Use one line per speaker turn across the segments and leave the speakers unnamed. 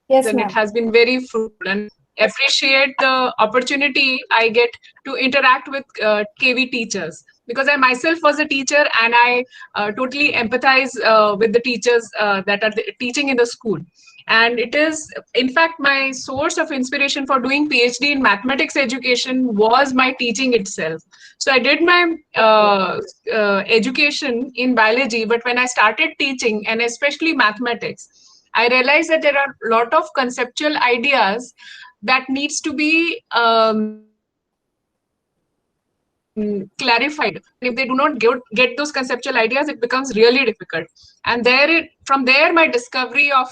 Yes,
and it
ma'am.
has been very fruitful, and appreciate the opportunity I get to interact with KV teachers, because I myself was a teacher, and I totally empathize with the teachers that are teaching in the school. And it is, in fact, my source of inspiration for doing PhD in mathematics education was my teaching itself. So I did my education in biology, but when I started teaching, and especially mathematics, I realized that there are a lot of conceptual ideas that needs to be clarified. If they do not get those conceptual ideas, it becomes really difficult. And from there, my discovery of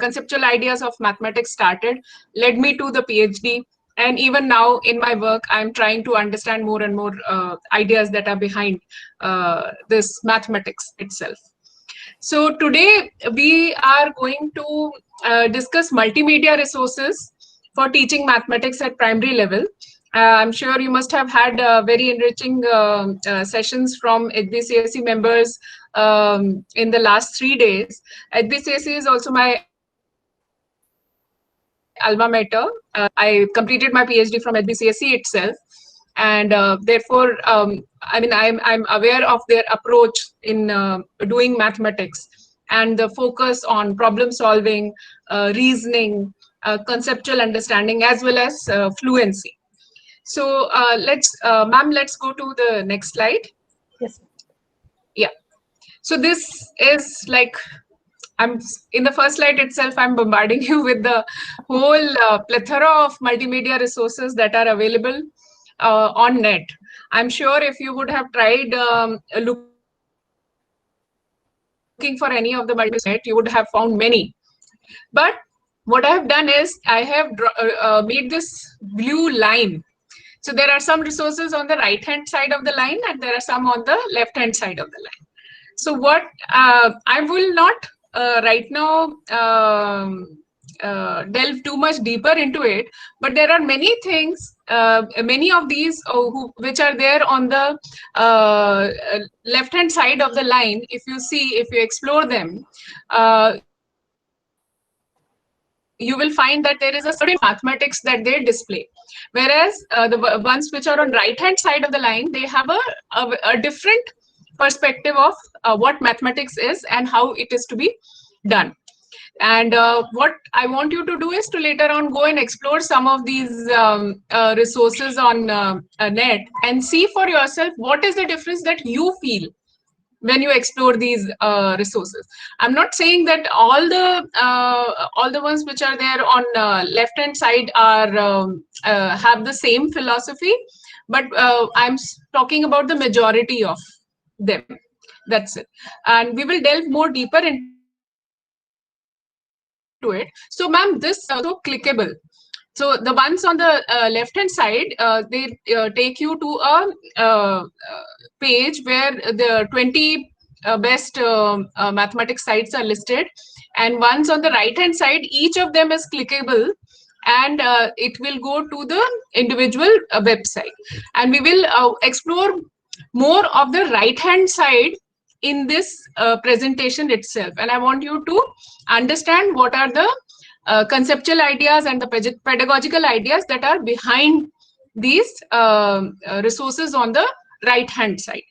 conceptual ideas of mathematics started, led me to the PhD. And even now in my work, I'm trying to understand more and more ideas that are behind this mathematics itself. So today we are going to discuss multimedia resources for teaching mathematics at primary level. I'm sure you must have had very enriching sessions from HBCSE members in the last 3 days. HBCSE is also my alma mater. I completed my PhD from HBCSE itself, and therefore, I'm aware of their approach in doing mathematics, and the focus on problem solving, reasoning, conceptual understanding, as well as fluency. So ma'am, let's go to the next slide.
Yes.
Yeah. So this is like, I'm in the first slide itself, I'm bombarding you with the whole plethora of multimedia resources that are available on net. I'm sure if you would have tried looking for any of the multimedia resources on net, you would have found many. But what I have done is I have made this blue line. So there are some resources on the right hand side of the line, and there are some on the left hand side of the line. So what I will not right now delve too much deeper into it, but there are many things, many of these which are there on the left hand side of the line. If you see, if you explore them, you will find that there is a certain mathematics that they display, whereas the ones which are on right hand side of the line, they have a different perspective of what mathematics is and how it is to be done. And what I want you to do is to later on go and explore some of these resources on net, and see for yourself what is the difference that you feel when you explore these resources. I'm not saying that all the ones which are there on left hand side are have the same philosophy, but talking about the majority of them. That's it. And we will delve more deeper into it. So ma'am, this resources are also clickable. So the ones on the left hand side, they take you to a page where the 20 best mathematics sites are listed, and ones on the right hand side, each of them is clickable, and it will go to the individual website, and we will explore more of the right hand side in this presentation itself. And I want you to understand what are the conceptual ideas and the pedagogical ideas that are behind these resources on the right hand side.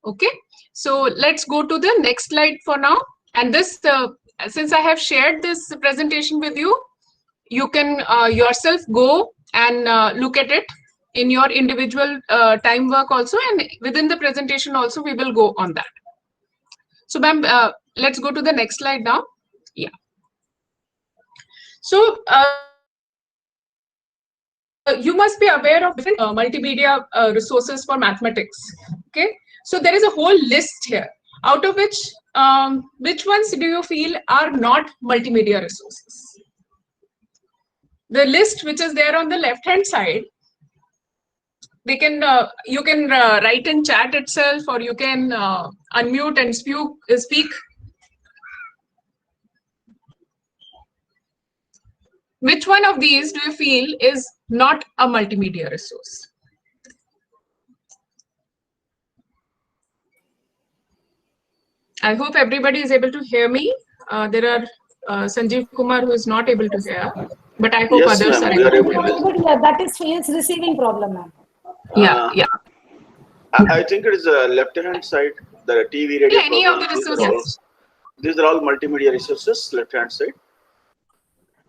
Okay, so let's go to the next slide for now. And this since I have shared this presentation with you, you can yourself go and look at it in your individual time work also, and within the presentation also we will go on that. So ma'am, let's go to the next slide now. Yeah. So you must be aware of different multimedia resources for mathematics. Okay, so there is a whole list here, out of which ones do you feel are not multimedia resources? The list which is there on the left hand side, they can you can write in chat itself, or you can unmute and speak. Which one of these do you feel is not a multimedia resource? I hope everybody is able to hear me. There are Sanjeev Kumar, who is not able to hear, but I hope
Yes,
others
ma'am,
are
we are
able to
able
hear.
to.
Yeah, that is his receiving problem, ma'am.
Yeah, yeah.
I think it is the left-hand side, the TV, radio
Any of the
programs.
resources.
These are all multimedia resources. Left-hand side.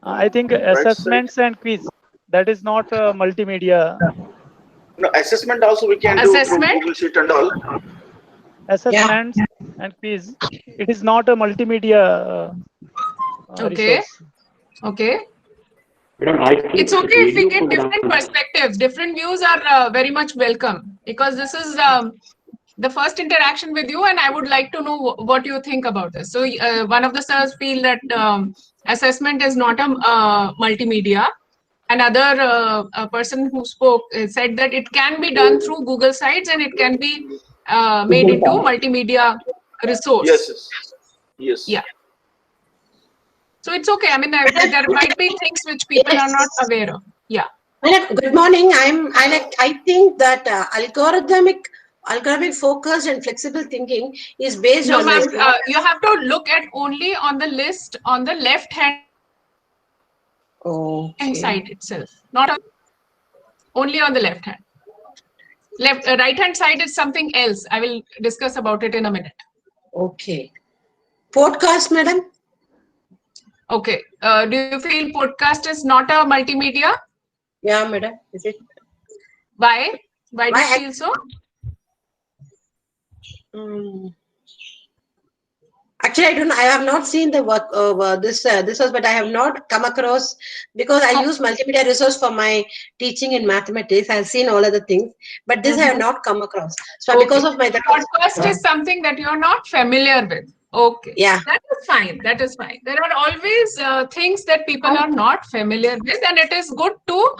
I think
Right side.
assessments and quiz, that is not multimedia.
No, assessment also we can do through
Assessment.
Google Sheet and all.
Assessments and quiz, it is not a multimedia
Okay.
resource.
Okay.
I think
It's okay if we
radio
get different
program-
perspectives. Different views are very much welcome, because this is the first interaction with you, and I would like to know what you think about this. So one of the sirs feel that assessment is not a multimedia. Another a person who spoke said that it can be done through Google Sites, and it can be made into multimedia resource.
Yes. Yes.
Yeah. So it's okay. I mean, there might be things which people are not aware of. Yeah.
Good morning. I think that algorithmic focused and flexible thinking is based
No,
on
ma'am,
this.
you have to look at only on the list on the left hand side itself, not on, only on the left hand. Right hand side is something else. I will discuss about it in a minute.
Okay. Podcast, madam?
Okay. Do you feel podcast is not a multimedia?
Yeah, madam. Is it?
Why? Why do you feel so?
Actually, I have not seen the work this was, but I have not come across, because I use multimedia resource for my teaching in mathematics. I've seen all other things, but this I have not come across. So because of my
podcast is something that you're not familiar with. Okay.
Yeah.
That is fine. That is fine. There are always things that people are not familiar with, and it is good to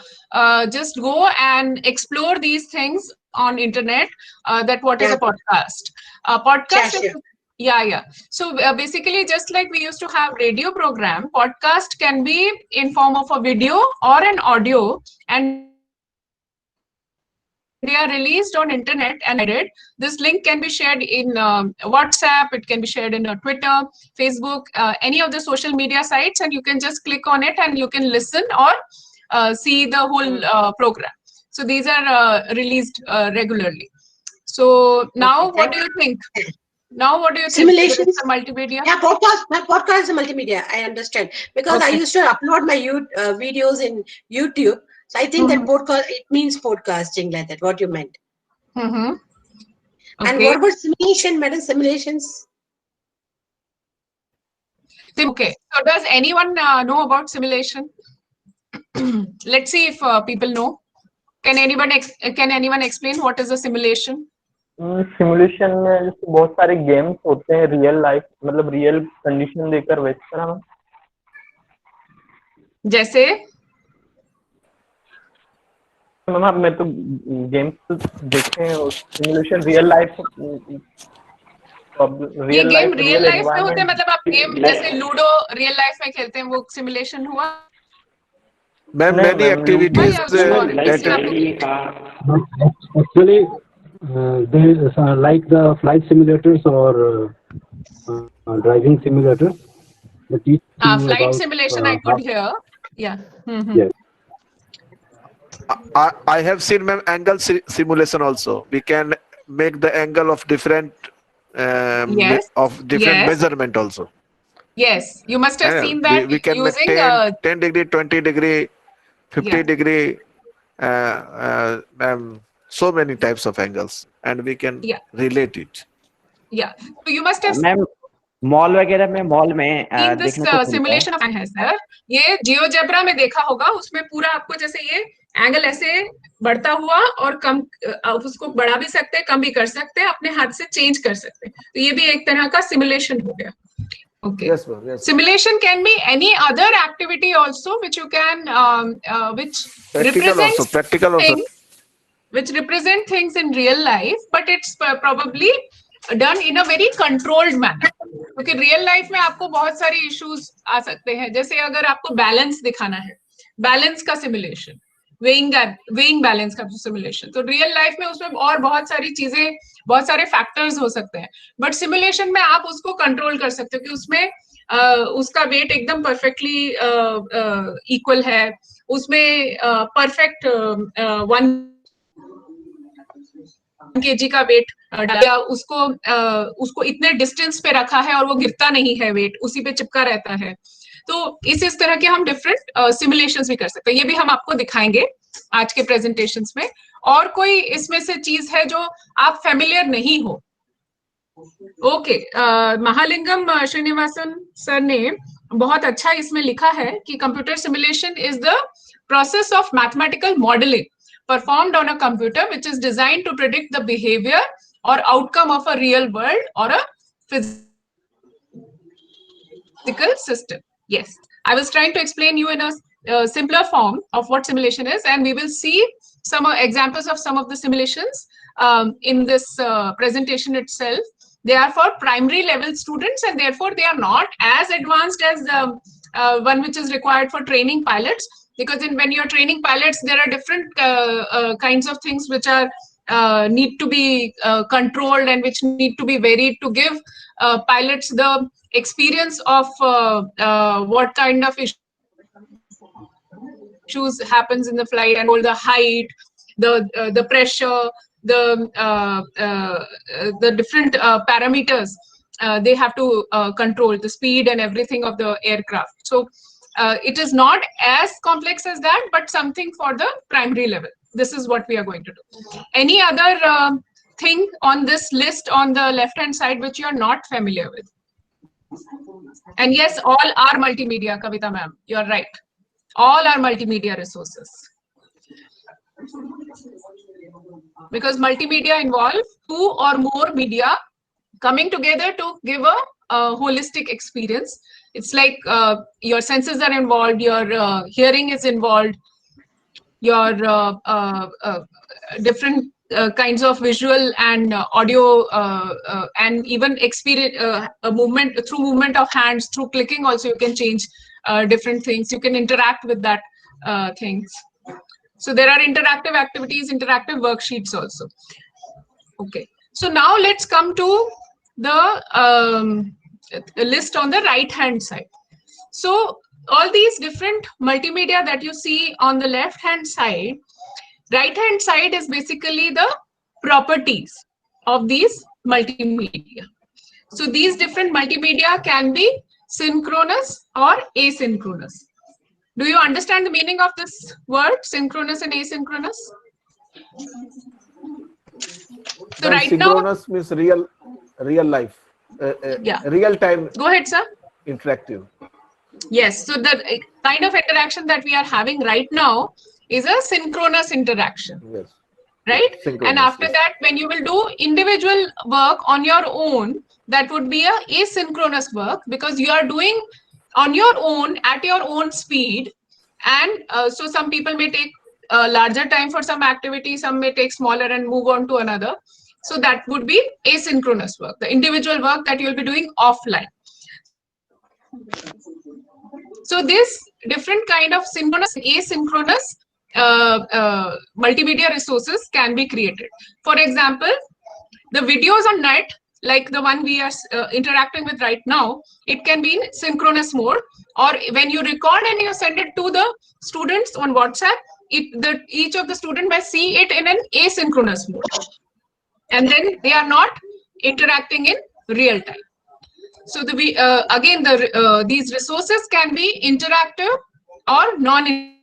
just go and explore these things on internet. That what is a podcast? Podcast is, yeah. So basically, just like we used to have radio program, podcast can be in form of a video or an audio, and they are released on internet, and this link can be shared in WhatsApp, it can be shared in Twitter, Facebook, any of the social media sites, and you can just click on it and you can listen or see the whole program. So these are released regularly. So now what do you think? Now what do you think?
Simulations?
Multimedia?
Yeah, podcast is a multimedia. I understand, because I used to upload my videos in YouTube. So I think that podcast, it means podcasting, like that, what you meant.
Okay.
And what about simulation, madam? Simulations?
Okay. So does anyone know about simulation? Let's see if people know. Can anyone explain what is a simulation?
Simulation में बहुत सारे games होते हैं, real life मतलब real condition देकर वैसे ना।
जैसे
मैम आप मैं तो गेम्स देखे हैं, सिमुलेशन रियल लाइफ
ये गेम रियल लाइफ में होते हैं, मतलब आप गेम जैसे लूडो रियल लाइफ में खेलते हैं, वो सिमुलेशन हुआ?
Ma'am many activities
actually there is like the flight simulators or driving simulators.
Flight simulation I could hear. Yeah.
Yes.
I have seen ma'am angle simulation also. We can make the angle of different measurement also.
Yes, you must have seen that
we can
using
make 10 degree, 20 degree, 50 degree, so many types of angles, and we can relate it.
Yeah, so you must have
ma'am mall वगैरह में
seen this simulation of है sir, ये GeoGebra में देखा होगा, उसमें पूरा आपको जैसे ये एंगल ऐसे बढ़ता हुआ और कम, उसको बढ़ा भी सकते हैं, कम भी कर सकते हैं, अपने हाथ से चेंज कर सकते हैं, तो ये भी एक तरह का सिमुलेशन हो गया. Okay.
Yes, ma'am. Yes.
Simulation can be any other activity also, which you can, which
practical also,
which represent things in real life, but it's probably done in a very controlled manner. क्योंकि real life में आपको बहुत सारे issues आ सकते हैं, जैसे अगर आपको बैलेंस दिखाना है, बैलेंस का सिमुलेशन, वेइंग बैलेंस का सिमुलेशन, तो रियल लाइफ में उसमें और बहुत सारी चीजें, बहुत सारे फैक्टर्स हो सकते हैं, बट सिमुलेशन में आप उसको कंट्रोल कर सकते हो कि उसमें उसका वेट एकदम परफेक्टली इक्वल है, उसमें परफेक्ट 1 kg का वेट डाला, उसको इतने डिस्टेंस पे रखा है और वो गिरता नहीं है, वेट उसी पे चिपका रहता है। तो इस तरह के हम डिफरेंट सिमुलेशंस भी कर सकते हैं, ये भी हम आपको दिखाएंगे आज के प्रेजेंटेशंस में। और कोई इसमें से चीज है जो आप फेमिलियर नहीं हो? ओके, महालिंगम श्रीनिवासन सर ने बहुत अच्छा इसमें लिखा है कि computer simulation is the process of mathematical modelling performed on a computer which is designed to predict the behavior or outcome of a real world or a physical system. Yes, I was trying to explain you in a simpler form of what simulation is, and we will see some examples of some of the simulations in this presentation itself. They are for primary level students, and therefore they are not as advanced as the one which is required for training pilots. Because when you're training pilots, there are different kinds of things which are need to be controlled and which need to be varied to give pilots the experience of what kind of issues happens in the flight, and all the height, the pressure, the different parameters they have to control, the speed and everything of the aircraft. So it is not as complex as that, but something for the primary level. This is what we are going to do. Any other thing on this list on the left hand side which you are not familiar with? And yes, all are multimedia, Kavita ma'am, you are right. All are multimedia resources. Because multimedia involve 2 or more media coming together to give a holistic experience. It's like your senses are involved, your hearing is involved, your different kinds of visual and audio and even experience a movement, through movement of hands, through clicking also you can change different things. You can interact with that things. So there are interactive activities, interactive worksheets also. Okay, so now let's come to the list on the right hand side. So all these different multimedia that you see on the left hand side, right hand side is basically the properties of these multimedia. So these different multimedia can be synchronous or asynchronous. Do you understand the meaning of this word, synchronous and asynchronous? So right now,
synchronous means real life.
Yeah.
Real time.
Go ahead, sir.
Interactive.
Yes. So the kind of interaction that we are having right now is a synchronous interaction.
Yes.
Right.
Synchronous,
and after
yes.
that, when you will do individual work on your own, that would be a asynchronous work, because you are doing on your own at your own speed. And so some people may take larger time for some activity, some may take smaller and move on to another. So that would be asynchronous work, the individual work that you'll be doing offline. So this different kind of synchronous and asynchronous multimedia resources can be created. For example, the videos on net, like the one we are interacting with right now, it can be in synchronous mode, or when you record and you send it to the students on WhatsApp, each of the student may see it in an asynchronous mode. And then they are not interacting in real time. So again, these resources can be interactive or non-interactive.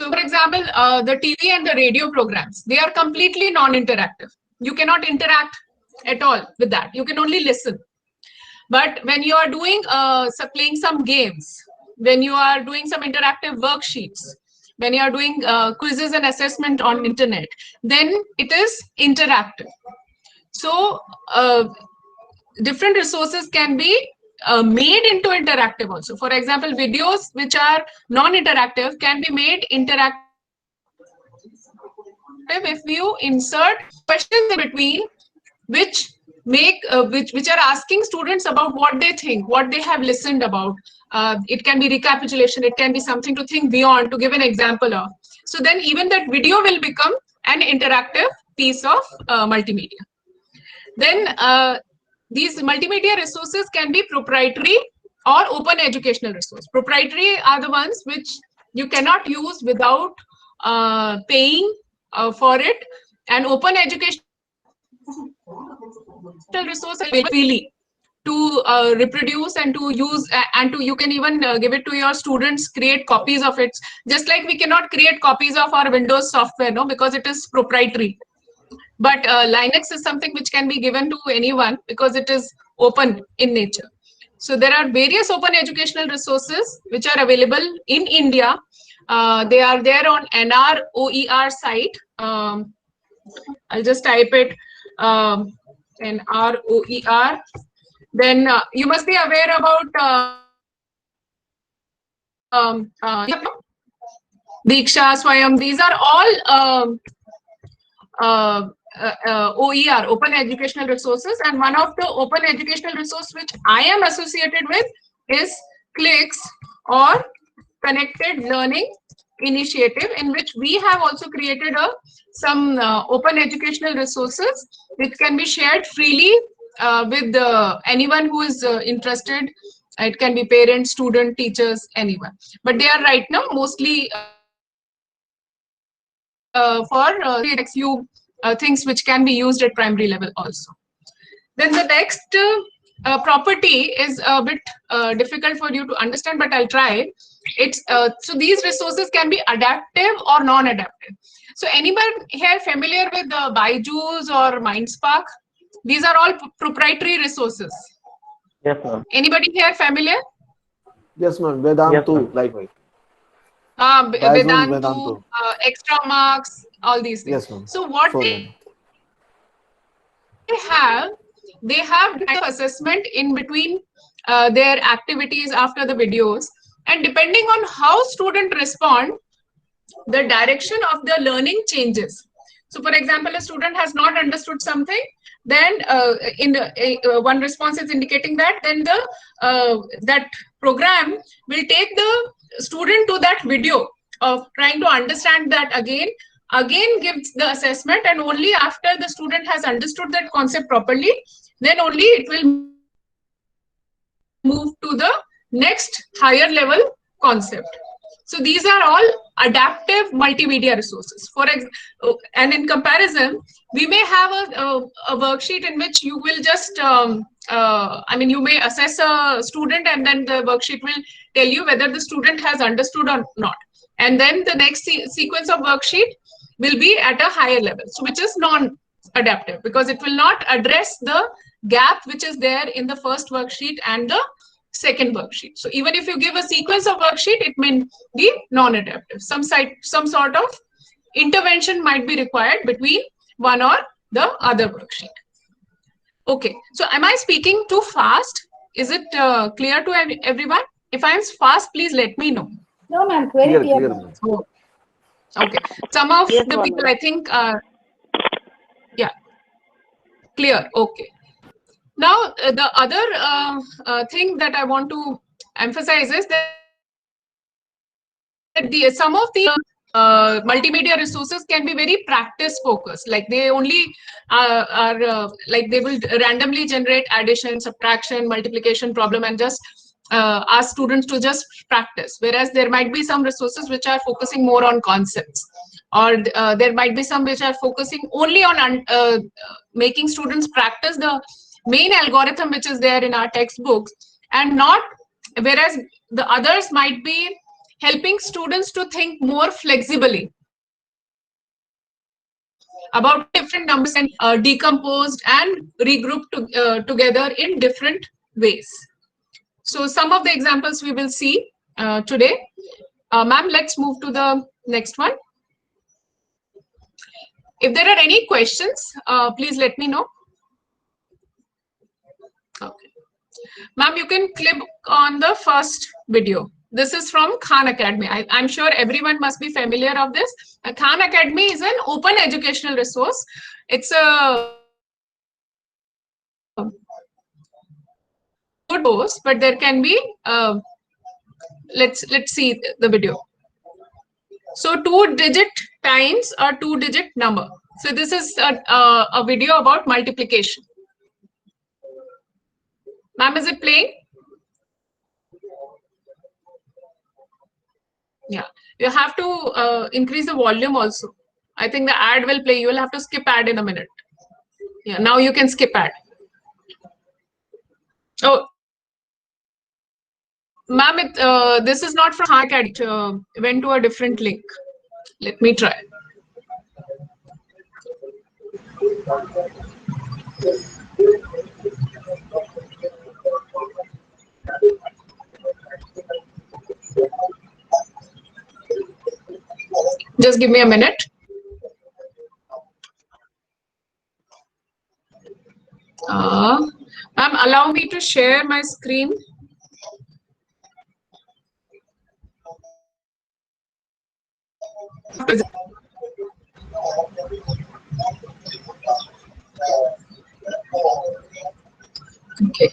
So for example, the TV and the radio programs, they are completely non-interactive. You cannot interact at all with that. You can only listen. But when you are doing playing some games, when you are doing some interactive worksheets, when you are doing quizzes and assessment on internet, then it is interactive. So different resources can be made into interactive also. For example, videos which are non-interactive can be made interactive if you insert questions in between, which are asking students about what they think, what they have listened about. It can be recapitulation, it can be something to think beyond, to give an example of. So then even that video will become an interactive piece of multimedia. Then these multimedia resources can be proprietary or open educational resource. Proprietary are the ones which you cannot use without paying for it, and open educational resources available freely to reproduce and to use, and to you can even give it to your students, create copies of it, just like we cannot create copies of our Windows software, no, because it is proprietary. But Linux is something which can be given to anyone because it is open in nature. So there are various open educational resources which are available in India. They are there on NROER site. I'll just type it, NROER. Then you must be aware about Diksha, Swayam. These are all OER, open educational resources, and one of the open educational resource which I am associated with is CLIX, or Connected Learning Initiative, in which we have also created some open educational resources which can be shared freely with anyone who is interested. It can be parents, student, teachers, anyone. But they are right now mostly for few things which can be used at primary level also. Then the next property is a bit difficult for you to understand, but I'll try. It's so these resources can be adaptive or non-adaptive. So anyone here familiar with Byju's or Mindspark? These are all proprietary resources.
Yes, ma'am.
Anybody here familiar?
Yes, ma'am. Vedantu, like
Vedantu, Extra Marks, all these things.
Yes, ma'am.
So what they have assessment in between their activities after the videos, and depending on how students respond, the direction of the learning changes. So for example, a student has not understood something, then one response is indicating that, then that program will take the student to that video of trying to understand that again gives the assessment, and only after the student has understood that concept properly, then only it will move to the next higher level concept. So these are all adaptive multimedia resources. And in comparison, we may have a worksheet in which you will just, you may assess a student, and then the worksheet will tell you whether the student has understood or not. And then the next sequence of worksheet will be at a higher level, so which is non-adaptive, because it will not address the gap which is there in the first worksheet and the second worksheet. So even if you give a sequence of worksheet, it may be non-adaptive. Some sort of intervention might be required between one or the other worksheet. Okay, so am I speaking too fast? Is it clear to everyone? If I am fast, please let me know.
No, ma'am, very clear.
Oh, okay, some of the people, I think, yeah, clear. Okay. Now, the other thing that I want to emphasize is that some of the multimedia resources can be very practice focused. Like they only like they will randomly generate addition, subtraction, multiplication problem, and just ask students to just practice. Whereas there might be some resources which are focusing more on concepts, or there might be some which are focusing only on making students practice the main algorithm which is there in our textbooks, and not, whereas the others might be helping students to think more flexibly about different numbers and decomposed and regrouped together in different ways. So some of the examples we will see today. Ma'am, let's move to the next one. If there are any questions, please let me know. Okay. Ma'am, you can click on the first video. This is from Khan Academy. I'm sure everyone must be familiar of this. Khan Academy is an open educational resource. It's a good course, but there can be, let's see the video. So 2-digit times a 2-digit number. So this is a video about multiplication. Ma'am, is it playing? Yeah, you have to increase the volume also. I think the ad will play. You will have to skip ad in a minute. Yeah, now you can skip ad. Oh, ma'am, this is not from HighCat. It went to a different link. Let me try. Just give me a minute. Ma'am, allow me to share my screen. Okay.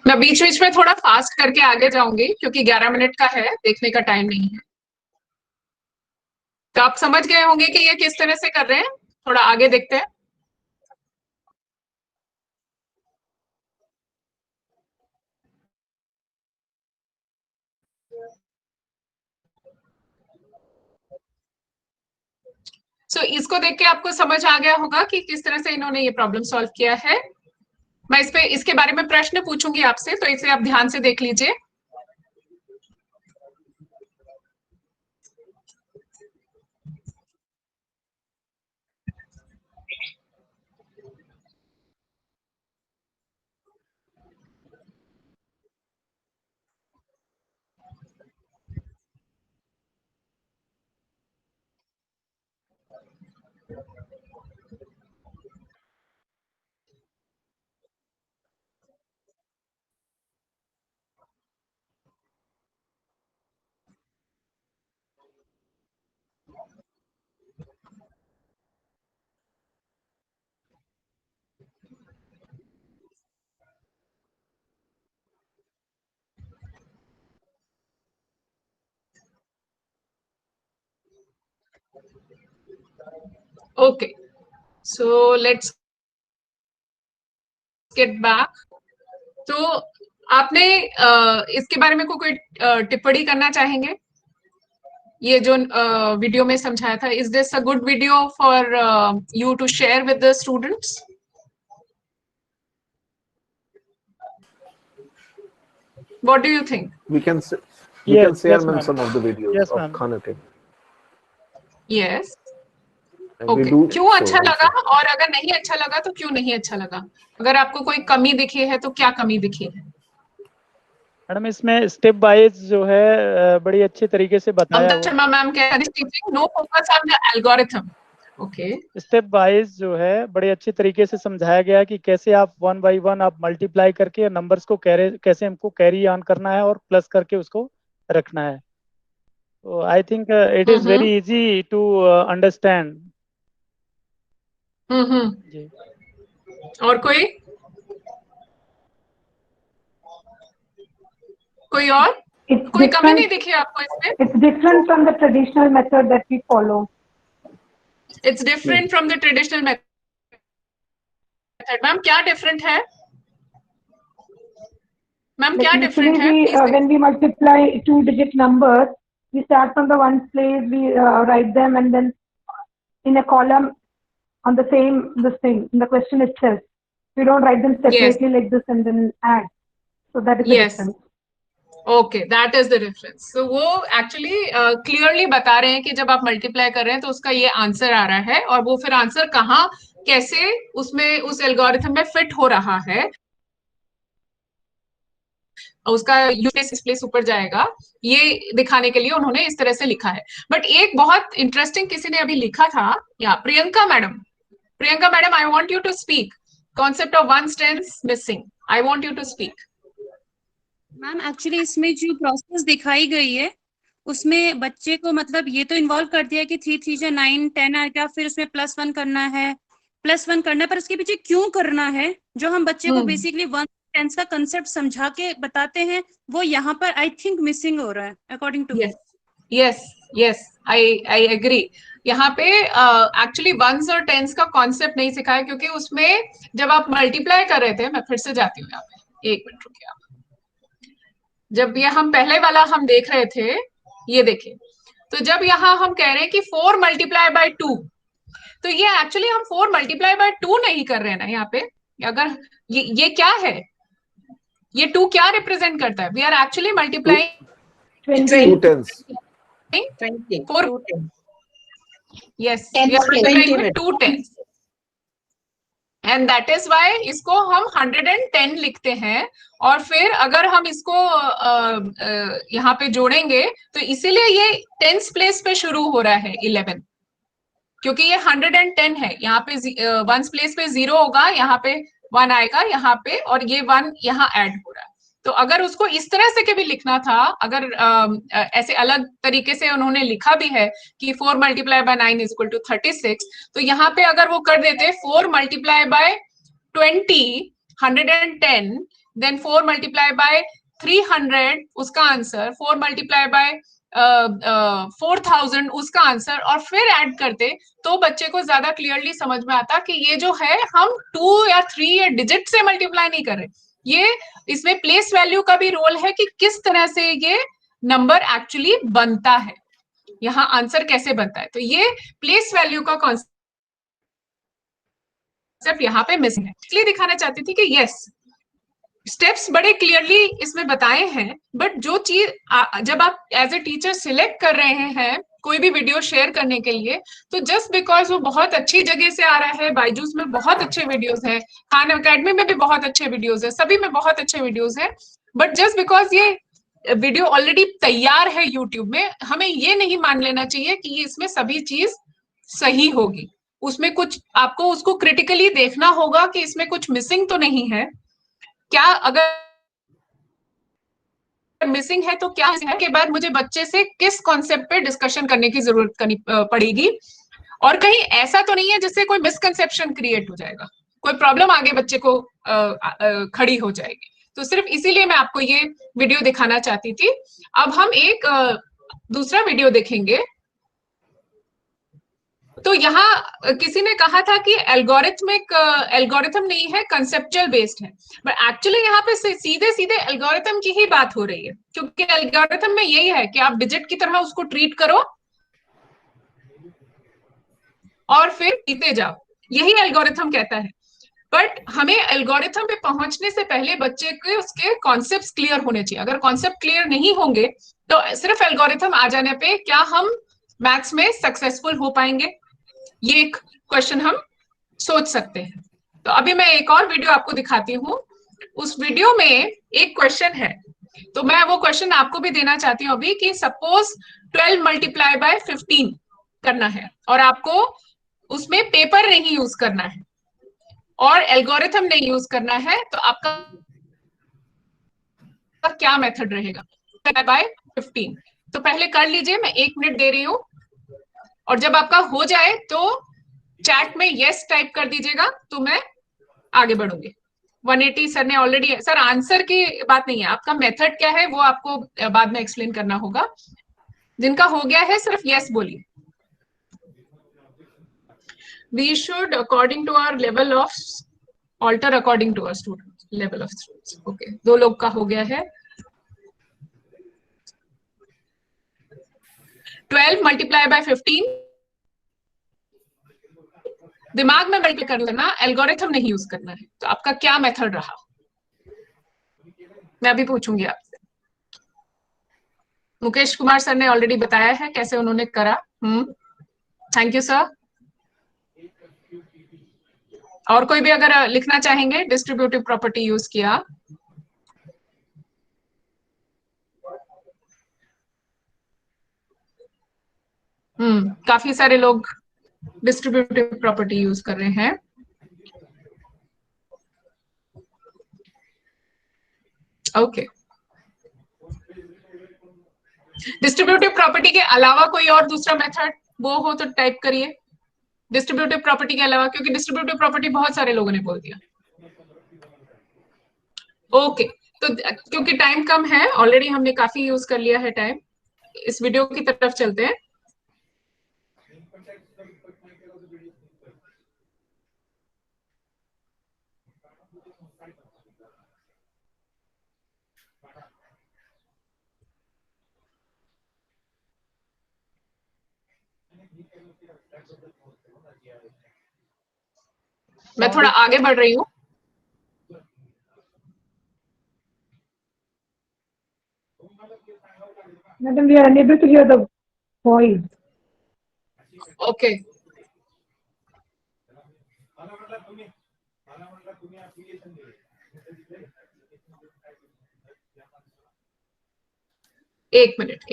मैं बीच बीच में थोड़ा fast करके आगे जाऊंगी क्योंकि 11 minute का है, देखने का टाइम नहीं है। तो आप समझ गए होंगे कि ये किस तरह से कर रहे हैं। थोड़ा आगे देखते हैं। इसको देख के आपको समझ आ गया होगा कि किस तरह से इन्होंने ये प्रॉब्लम सॉल्व किया है। मैं इसके बारे में प्रश्न पूछूंगी आपसे, तो इसे आप ध्यान से देख लीजिए। Okay, so let's get back. तो आपने इसके बारे में कोई टिप्पणी करना चाहेंगे? ये जो वीडियो में समझाया था, is this a good video for you to share with the students? What do you think?
We can share some of the videos of Khan Academy.
Yes.
And
Okay.
we do
क्यों
so
अच्छा
also.
लगा, और अगर नहीं अच्छा लगा तो क्यों नहीं अच्छा लगा? अगर आपको कोई कमी दिखी है तो क्या कमी दिखी है?
मैडम इसमें स्टेप वाइज जो है बड़ी अच्छी तरीके से बताया हुआ।
शर्मा मैम कह रही थी no focus on the algorithm. Okay,
step wise जो है बड़े अच्छे तरीके से समझाया गया कि कैसे आप 1 बाई 1 आप मल्टीप्लाई करके नंबर्स को कैसे हमको कैरी ऑन करना है और प्लस करके उसको रखना है। तो I think it is very easy to understand.
जी। और कोई और कोई कमी नहीं दिखी आपको इसमें?
It's different from the traditional method that we follow.
It's different from the traditional method. Ma'am क्या डिफरेंट है? मैम क्या डिफरेंट है?
When we multiply 2-digit numbers, we start from the ones place, we write them, and then in a column on the same this thing in the question itself. We don't write them separately like this and then add. So that is the difference.
Okay, that is the difference. तो वो actually clearly बता रहे हैं कि जब आप multiply कर रहे हैं तो उसका ये आंसर आ रहा है, और वो फिर आंसर कहाँ कैसे उसमें उस एल्गोरिथम में फिट हो रहा है उसका यूज प्लेस ऊपर जाएगा, ये दिखाने के लिए उन्होंने इस तरह से लिखा है। बट एक बहुत इंटरेस्टिंग किसी ने अभी लिखा था, या Priyanka madam, I want you to speak concept of one tense missing, I want you to speak.
Ma'am actually इसमें जो प्रोसेस दिखाई गई है उसमें बच्चे को मतलब ये तो इन्वॉल्व कर दिया कि 3 3 9 10 आएगा, फिर उसमें +1 करना है, +1 करना है, पर उसके पीछे क्यों करना है, जो हम बच्चे को बेसिकली 1 टेंस का कंसेप्ट समझा के बताते हैं, वो यहाँ पर आई थिंक मिसिंग हो रहा है according to.
Yes I agree. यहाँ पे एक्चुअली वंस और टेंस का कॉन्सेप्ट नहीं सिखाया, क्योंकि उसमें जब आप मल्टीप्लाई कर रहे थे, मैं फिर से जाती हूँ यहाँ पे, एक मिनट रुकिए आप। जब ये हम पहले वाला हम देख रहे थे, ये देखिए, तो जब यहाँ हम कह रहे हैं कि 4 मल्टीप्लाई बाय 2, तो ये एक्चुअली हम 4 मल्टीप्लाई बाय 2 नहीं कर रहे हैं ना यहाँ पे। अगर ये क्या है, ये 2 क्या रिप्रेजेंट करता है? We are actually multiplying
2 tens.
4, yes, we are multiplying with 2 tens, and that is why इसको हम 110 लिखते हैं। और फिर अगर हम इसको यहाँ पे जोड़ेंगे तो इसीलिए ये टेंस प्लेस पे शुरू हो रहा है 11, क्योंकि ये 110 है। यहाँ पे वंस प्लेस पे 0 होगा, यहाँ पे 1 आएगा यहाँ पे, और ये 1 यहाँ ऐड हो रहा है। तो अगर उसको इस तरह से कभी लिखना था, अगर ऐसे अलग तरीके से उन्होंने लिखा भी है कि 4 multiply by 9 is equal to 36, तो यहाँ पे अगर वो कर देते 4 multiply by 20 110, then 4 multiply by 300 उसका आंसर, 4 मल्टीप्लाई बाय 4000 उसका आंसर, और फिर ऐड करते, तो बच्चे को ज्यादा क्लियरली समझ में आता कि ये जो है हम 2 या 3 या डिजिट से मल्टीप्लाई नहीं कर रहे, ये इसमें प्लेस वैल्यू का भी रोल है कि किस तरह से ये नंबर एक्चुअली बनता है, यहाँ आंसर कैसे बनता है। तो ये प्लेस वैल्यू का कॉन्सेप्ट यहाँ पे मिसिंग है। इसलिए दिखाना चाहती थी कि यस, स्टेप्स बड़े क्लियरली इसमें बताए हैं, बट जो चीज जब आप एज ए टीचर सिलेक्ट कर रहे हैं कोई भी वीडियो शेयर करने के लिए, तो जस्ट बिकॉज वो बहुत अच्छी जगह से आ रहा है, बायजूस में बहुत अच्छे वीडियोस हैं, खान अकेडमी में भी बहुत अच्छे वीडियोस हैं, सभी में बहुत अच्छे वीडियोस हैं, बट जस्ट बिकॉज ये वीडियो ऑलरेडी तैयार है यूट्यूब में, हमें ये नहीं मान लेना चाहिए कि ये इसमें सभी चीज सही होगी। उसमें कुछ आपको उसको क्रिटिकली देखना होगा कि इसमें कुछ मिसिंग तो नहीं है क्या। अगर मिसिंग है तो क्या है, के बाद मुझे बच्चे से किस कॉन्सेप्ट पे डिस्कशन करने की जरूरत करनी पड़ेगी, और कहीं ऐसा तो नहीं है जिससे कोई मिसकंसेप्शन क्रिएट हो जाएगा, कोई प्रॉब्लम आगे बच्चे को खड़ी हो जाएगी। तो सिर्फ इसीलिए मैं आपको ये वीडियो दिखाना चाहती थी। अब हम एक दूसरा वीडियो देखेंगे। तो यहाँ किसी ने कहा था कि एल्गोरिथम नहीं है, कंसेप्चुअल बेस्ड है, बट एक्चुअली यहाँ पे सीधे सीधे एल्गोरिथम की ही बात हो रही है, क्योंकि एल्गोरिथम में यही है कि आप डिजिट की तरह उसको ट्रीट करो और फिर जीते जाओ, यही एल्गोरिथम कहता है। बट हमें एल्गोरिथम पे पहुंचने से पहले बच्चे के उसके कॉन्सेप्ट्स क्लियर होने चाहिए। अगर कॉन्सेप्ट क्लियर नहीं होंगे तो सिर्फ एल्गोरिथम आ जाने पे क्या हम मैथ्स में सक्सेसफुल हो पाएंगे, ये एक क्वेश्चन हम सोच सकते हैं। तो अभी मैं एक और वीडियो आपको दिखाती हूँ। उस वीडियो में एक क्वेश्चन है, तो मैं वो क्वेश्चन आपको भी देना चाहती हूँ अभी, कि सपोज 12 मल्टीप्लाई बाय 15 करना है और आपको उसमें पेपर नहीं यूज करना है और एल्गोरिथम नहीं यूज करना है, तो आपका क्या मेथड रहेगा बाय 15। तो पहले कर लीजिए, मैं 1 मिनट दे रही हूँ, और जब आपका हो जाए तो चैट में यस टाइप कर दीजिएगा, तो मैं आगे बढ़ूंगी। 180 सर ने ऑलरेडी, सर आंसर की बात नहीं है, आपका मेथड क्या है वो आपको बाद में एक्सप्लेन करना होगा। जिनका हो गया है सिर्फ यस बोलिए। We should according to our level of alter according to our students level of students. Okay, 2 लोग का हो गया है। 12 मल्टीप्लाई बाय 15 दिमाग में मल्टीप्लाई कर लेना, एल्गोरिथम नहीं यूज करना है। तो आपका क्या मेथड रहा, मैं अभी पूछूंगी आपसे। मुकेश कुमार सर ने ऑलरेडी बताया है कैसे उन्होंने करा। Thank you sir. और कोई भी अगर लिखना चाहेंगे, डिस्ट्रीब्यूटिव प्रॉपर्टी यूज किया। काफी सारे लोग डिस्ट्रीब्यूटिव प्रॉपर्टी यूज कर रहे हैं। ओके, डिस्ट्रीब्यूटिव प्रॉपर्टी के अलावा कोई और दूसरा मेथड वो हो तो टाइप करिए, डिस्ट्रीब्यूटिव प्रॉपर्टी के अलावा, क्योंकि डिस्ट्रीब्यूटिव प्रॉपर्टी बहुत सारे लोगों ने बोल दिया। ओके, तो क्योंकि टाइम कम है, ऑलरेडी हमने काफी यूज कर लिया है टाइम, इस वीडियो की तरफ चलते हैं। मैं थोड़ा आगे बढ़ रही हूँ।
Madam, we are unable to hear the voice.
Okay, एक मिनट।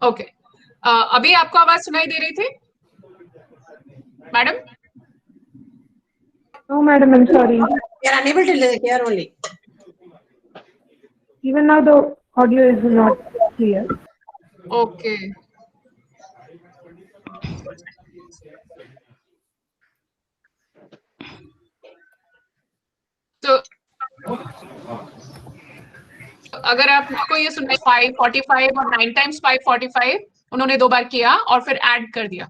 ओके, अभी आपको आवाज सुनाई दे रही थी madam?
No, madam, I'm sorry.
We are unable to hear only.
Even now the audio is not clear.
Okay, तो अगर आपको ये सुनना 545 और 9 टाइम्स 545 उन्होंने 2 बार किया और फिर ऐड कर दिया,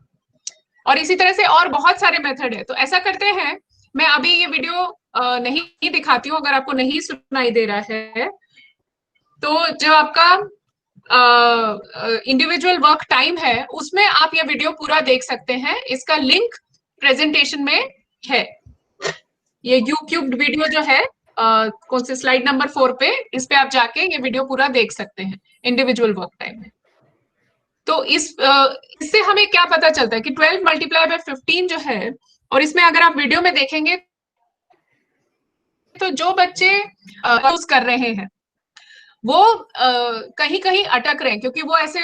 और इसी तरह से और बहुत सारे मेथड है। तो ऐसा करते हैं, मैं अभी ये वीडियो नहीं दिखाती हूँ, अगर आपको नहीं सुनाई दे रहा है तो जो आपका इंडिविजुअल वर्क टाइम है उसमें आप ये वीडियो पूरा देख सकते हैं। इसका लिंक प्रेजेंटेशन में है। ये यूट्यूब वीडियो जो है कौन से स्लाइड नंबर 4 पे, इस पे आप जाके ये वीडियो पूरा देख सकते हैं इंडिविजुअल वर्क टाइम में। तो इससे हमें क्या पता चलता है कि 12 मल्टीप्लाई बाय 15 जो है, और इसमें अगर आप वीडियो में देखेंगे तो जो बच्चे यूज कर रहे हैं वो कहीं कहीं अटक रहे हैं, क्योंकि वो ऐसे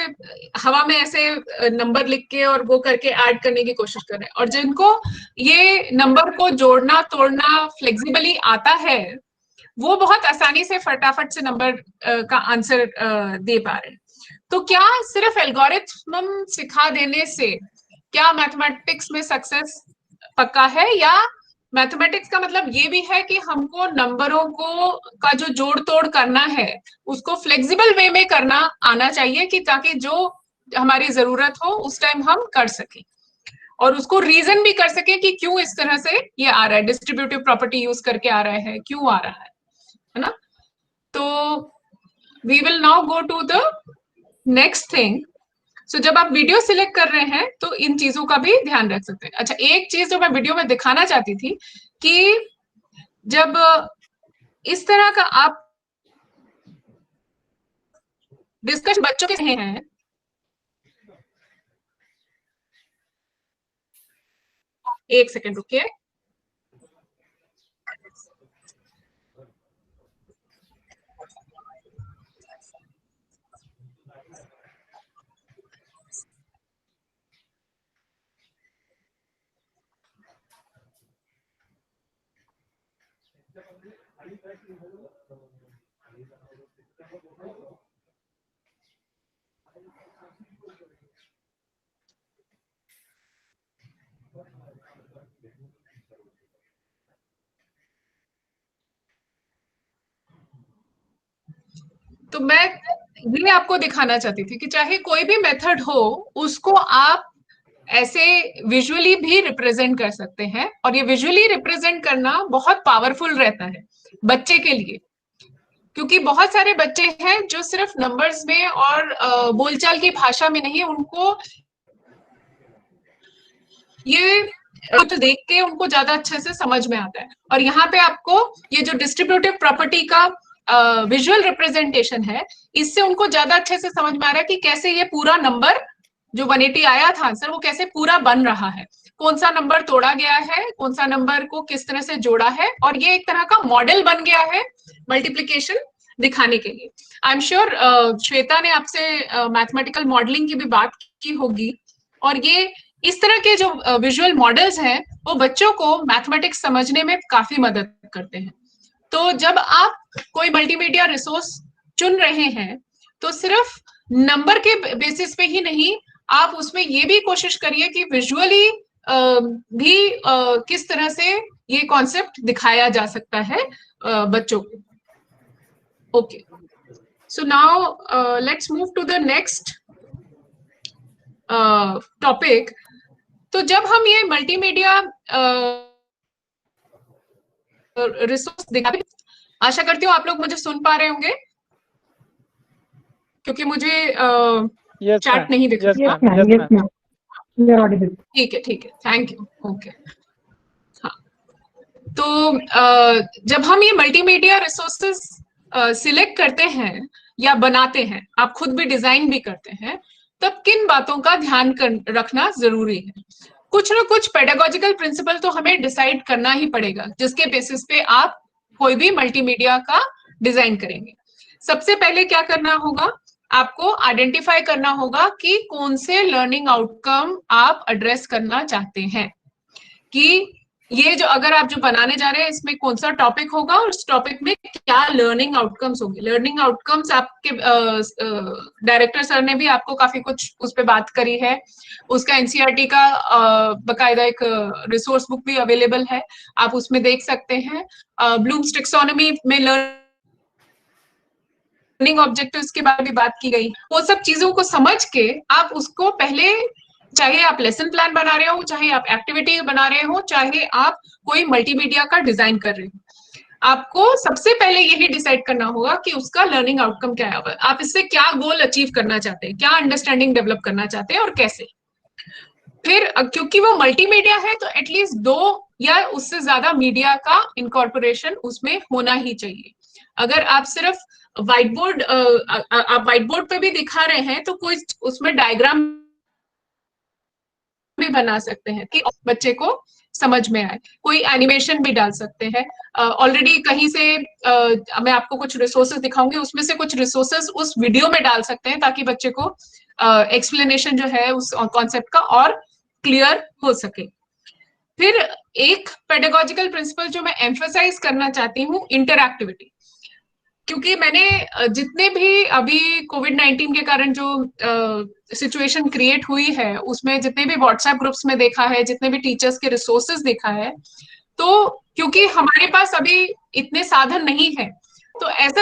हवा में ऐसे नंबर लिख के और वो करके ऐड करने की कोशिश कर रहे हैं, और जिनको ये नंबर को जोड़ना तोड़ना फ्लेक्सिबली आता है वो बहुत आसानी से फटाफट से नंबर का आंसर दे पा रहे हैं। तो क्या सिर्फ एल्गोरिथम सिखा देने से क्या मैथमेटिक्स में सक्सेस पक्का है, या मैथमेटिक्स का मतलब ये भी है कि हमको नंबरों को का जो जोड़ तोड़ करना है उसको फ्लेक्सिबल वे में करना आना चाहिए, कि ताकि जो हमारी जरूरत हो उस टाइम हम कर सकें, और उसको रीजन भी कर सकें कि क्यों इस तरह से ये आ रहा है, डिस्ट्रीब्यूटिव प्रॉपर्टी यूज करके आ रहा है, क्यों आ रहा है ना। तो we will now go to the next thing. So जब आप वीडियो सिलेक्ट कर रहे हैं तो इन चीजों का भी ध्यान रख सकते हैं। अच्छा, एक चीज जो मैं वीडियो में दिखाना चाहती थी कि जब इस तरह का आप डिस्कशन बच्चों के हैं, एक सेकंड रुकिए। तो मैं ये आपको दिखाना चाहती थी कि चाहे कोई भी मेथड हो उसको आप ऐसे विजुअली भी रिप्रेजेंट कर सकते हैं, और ये विजुअली रिप्रेजेंट करना बहुत पावरफुल रहता है बच्चे के लिए, क्योंकि बहुत सारे बच्चे हैं जो सिर्फ नंबर्स में और बोलचाल की भाषा में नहीं, उनको ये तो देख के उनको ज्यादा अच्छे से समझ में आता है। और यहाँ पे आपको ये जो डिस्ट्रीब्यूटिव प्रॉपर्टी का विजुअल रिप्रेजेंटेशन है, इससे उनको ज्यादा अच्छे से समझ में आ रहा है कि कैसे ये पूरा नंबर जो 180 आया था आंसर, वो कैसे पूरा बन रहा है। कौन सा नंबर तोड़ा गया है, कौन सा नंबर को किस तरह से जोड़ा है, और ये एक तरह का मॉडल बन गया है मल्टीप्लिकेशन दिखाने के लिए। आई एम श्योर श्वेता ने आपसे मैथमेटिकल मॉडलिंग की भी बात की होगी, और ये इस तरह के जो विजुअल मॉडल्स हैं वो बच्चों को मैथमेटिक्स समझने में काफी मदद करते हैं। तो जब आप कोई मल्टीमीडिया रिसोर्स चुन रहे हैं तो सिर्फ नंबर के बेसिस पे ही नहीं, आप उसमें ये भी कोशिश करिए कि विजुअली भी किस तरह से ये कॉन्सेप्ट दिखाया जा सकता है बच्चों को। Okay, so now let's move to the next topic. तो जब हम ये मल्टीमीडिया रिसोर्स दिखाते, आशा करती हूँ आप लोग मुझे सुन पा रहे होंगे, क्योंकि मुझे चैट नहीं दिख रहा। ठीक है, थैंक यू। ओके, हाँ, तो जब हम ये मल्टीमीडिया रिसोर्सेस सिलेक्ट करते हैं या बनाते हैं, आप खुद भी डिजाइन भी करते हैं, तब किन बातों का ध्यान रखना जरूरी है? कुछ ना कुछ पेडागोजिकल प्रिंसिपल तो हमें डिसाइड करना ही पड़ेगा, जिसके बेसिस पे आप कोई भी मल्टीमीडिया का डिजाइन करेंगे। सबसे पहले क्या करना होगा, आपको आइडेंटिफाई करना होगा कि कौन से लर्निंग आउटकम आप एड्रेस करना चाहते हैं, कि ये जो अगर आप जो बनाने जा रहे हैं इसमें कौन सा टॉपिक होगा और उस टॉपिक में क्या लर्निंग आउटकम्स होंगे। लर्निंग आउटकम्स आपके डायरेक्टर सर ने भी आपको काफी कुछ उस पर बात करी है, उसका एनसीईआरटी का बकायदा एक रिसोर्स बुक भी अवेलेबल है, आप उसमें देख सकते हैं। ब्लूम्स टैक्सोनॉमी में लर्निंग ऑब्जेक्टिव्स के बारे में भी बात की गई। वो सब चीजों को समझ के आप उसको पहले, चाहे आप लेसन प्लान बना रहे हो, चाहे आप एक्टिविटी बना रहे हो, चाहे आप कोई मल्टीमीडिया का डिजाइन कर रहे हो, आपको सबसे पहले यही डिसाइड करना होगा कि उसका लर्निंग आउटकम क्या है, आप इससे क्या गोल अचीव करना चाहते हैं, क्या अंडरस्टैंडिंग डेवलप करना चाहते हैं और कैसे। फिर क्योंकि वो मल्टीमीडिया है तो एटलीस्ट 2 या उससे ज्यादा मीडिया का इनकॉर्पोरेशन उसमें होना ही चाहिए। अगर आप सिर्फ व्हाइट बोर्ड पे भी दिखा रहे हैं तो कोई उसमें डायग्राम भी बना सकते हैं कि बच्चे को समझ में आए, कोई एनिमेशन भी डाल सकते हैं। ऑलरेडी कहीं से मैं आपको कुछ रिसोर्सेज दिखाऊंगी, उसमें से कुछ रिसोर्सेज उस वीडियो में डाल सकते हैं ताकि बच्चे को एक्सप्लेनेशन जो है उस कॉन्सेप्ट का और क्लियर हो सके। फिर एक पेडागोजिकल प्रिंसिपल जो मैं एम्फसाइज करना चाहती हूँ, इंटरएक्टिविटी। क्योंकि मैंने जितने भी अभी कोविड-19 के कारण जो सिचुएशन क्रिएट हुई है उसमें जितने भी व्हाट्सएप ग्रुप्स में देखा है, जितने भी टीचर्स के रिसोर्सेज देखा है, तो क्योंकि हमारे पास अभी इतने साधन नहीं है, तो ऐसा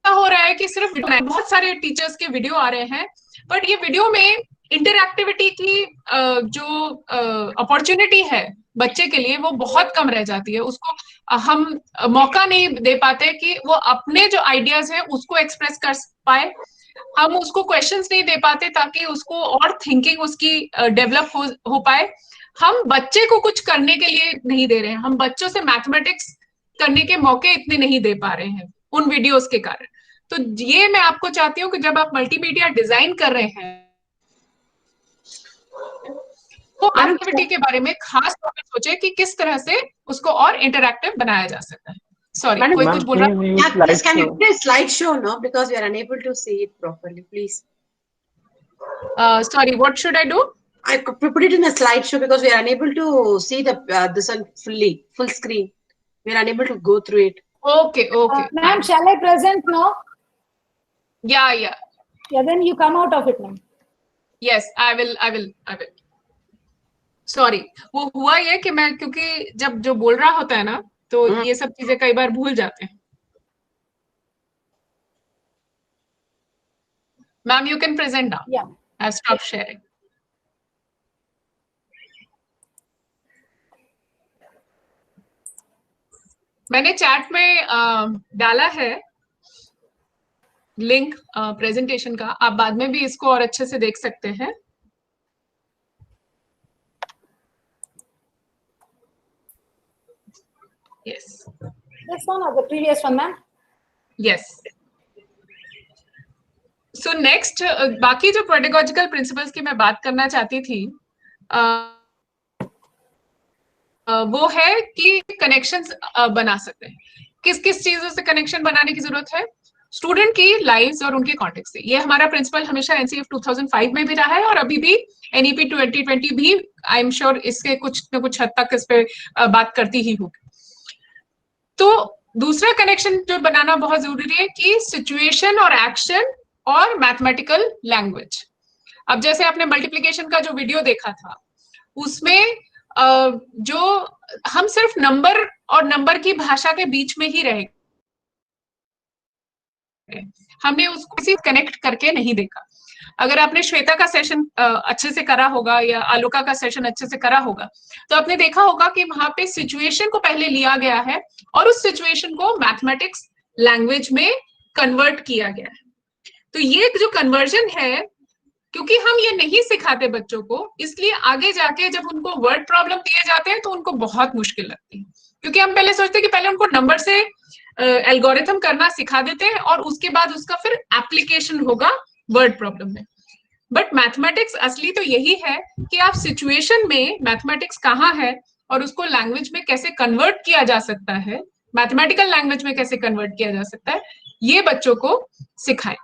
हो रहा है कि सिर्फ बहुत सारे टीचर्स के वीडियो आ रहे हैं, बट ये वीडियो में इंटरएक्टिविटी की जो अपॉर्चुनिटी है बच्चे के लिए वो बहुत कम रह जाती है। उसको हम मौका नहीं दे पाते कि वो अपने जो आइडियाज है उसको एक्सप्रेस कर पाए, हम उसको क्वेश्चंस नहीं दे पाते ताकि उसको और थिंकिंग उसकी डेवलप हो पाए। हम बच्चे को कुछ करने के लिए नहीं दे रहे हैं, हम बच्चों से मैथमेटिक्स करने के मौके इतने नहीं दे पा रहे हैं उन वीडियोस के कारण। तो ये मैं आपको चाहती हूँ कि जब आप मल्टीमीडिया डिजाइन कर रहे हैं तो एक्टिविटी के बारे में खास तौर पर सोचे कि किस तरह से उसको और इंटरैक्टिव बनाया जा सकता है। सॉरी, कोई कुछ बोल रहा है?
Please, can you put a slideshow, no? Because we are unable to see it properly, please.
Sorry, what should I do?
I could put it in a slideshow because we are unable to see the this one full screen. We are unable to go through it.
Okay.
Ma'am, shall I present now?
Yeah.
Yeah, then you come out of it, ma'am.
Yes, I will. Sorry, वो हुआ ये कि मैं क्योंकि जब जो बोल रहा होता है ना तो ये सब चीजें कई बार भूल जाते हैं। Ma'am, you can present now.
Yeah.
I have stopped sharing. मैंने चैट में डाला है लिंक प्रेजेंटेशन का, आप बाद में भी इसको और अच्छे से देख सकते हैं। Yes.
This one or the previous one, ma'am?
Yes. So next, बाकी जो पेडागोजिकल प्रिंसिपल्स की मैं बात करना चाहती थी वो है कि कनेक्शंस बना सकते हैं। किस किस चीजों से कनेक्शन बनाने की जरूरत है? स्टूडेंट की लाइव्स और उनके कॉन्टेक्ट से। ये हमारा प्रिंसिपल हमेशा एनसीएफ 2005 में भी रहा है और अभी भी एनईपी 2020 भी आई एम श्योर इसके कुछ न कुछ हद तक इस पे बात करती ही होगी। तो दूसरा कनेक्शन जो बनाना बहुत जरूरी है कि सिचुएशन और एक्शन और मैथमेटिकल लैंग्वेज। अब जैसे आपने मल्टीप्लिकेशन का जो वीडियो देखा था, उसमें जो हम सिर्फ नंबर और नंबर की भाषा के बीच में ही रहे, हमने उसको किसी कनेक्ट करके नहीं देखा। अगर आपने श्वेता का सेशन अच्छे से करा होगा या आलोका का सेशन अच्छे से करा होगा, तो आपने देखा होगा कि वहां पे सिचुएशन को पहले लिया गया है और उस सिचुएशन को मैथमेटिक्स लैंग्वेज में कन्वर्ट किया गया है। तो ये जो कन्वर्जन है, क्योंकि हम ये नहीं सिखाते बच्चों को, इसलिए आगे जाके जब उनको वर्ड प्रॉब्लम दिए जाते हैं तो उनको बहुत मुश्किल लगती है। क्योंकि हम पहले सोचते हैं कि पहले उनको नंबर से एल्गोरिथम करना सिखा देते हैं और उसके बाद उसका फिर एप्लीकेशन होगा वर्ड प्रॉब्लम में। बट मैथमेटिक्स असली तो यही है कि आप सिचुएशन में मैथमेटिक्स कहाँ है और उसको लैंग्वेज में कैसे कन्वर्ट किया जा सकता है, मैथमेटिकल लैंग्वेज में कैसे कन्वर्ट किया जा सकता है, ये बच्चों को सिखाएं।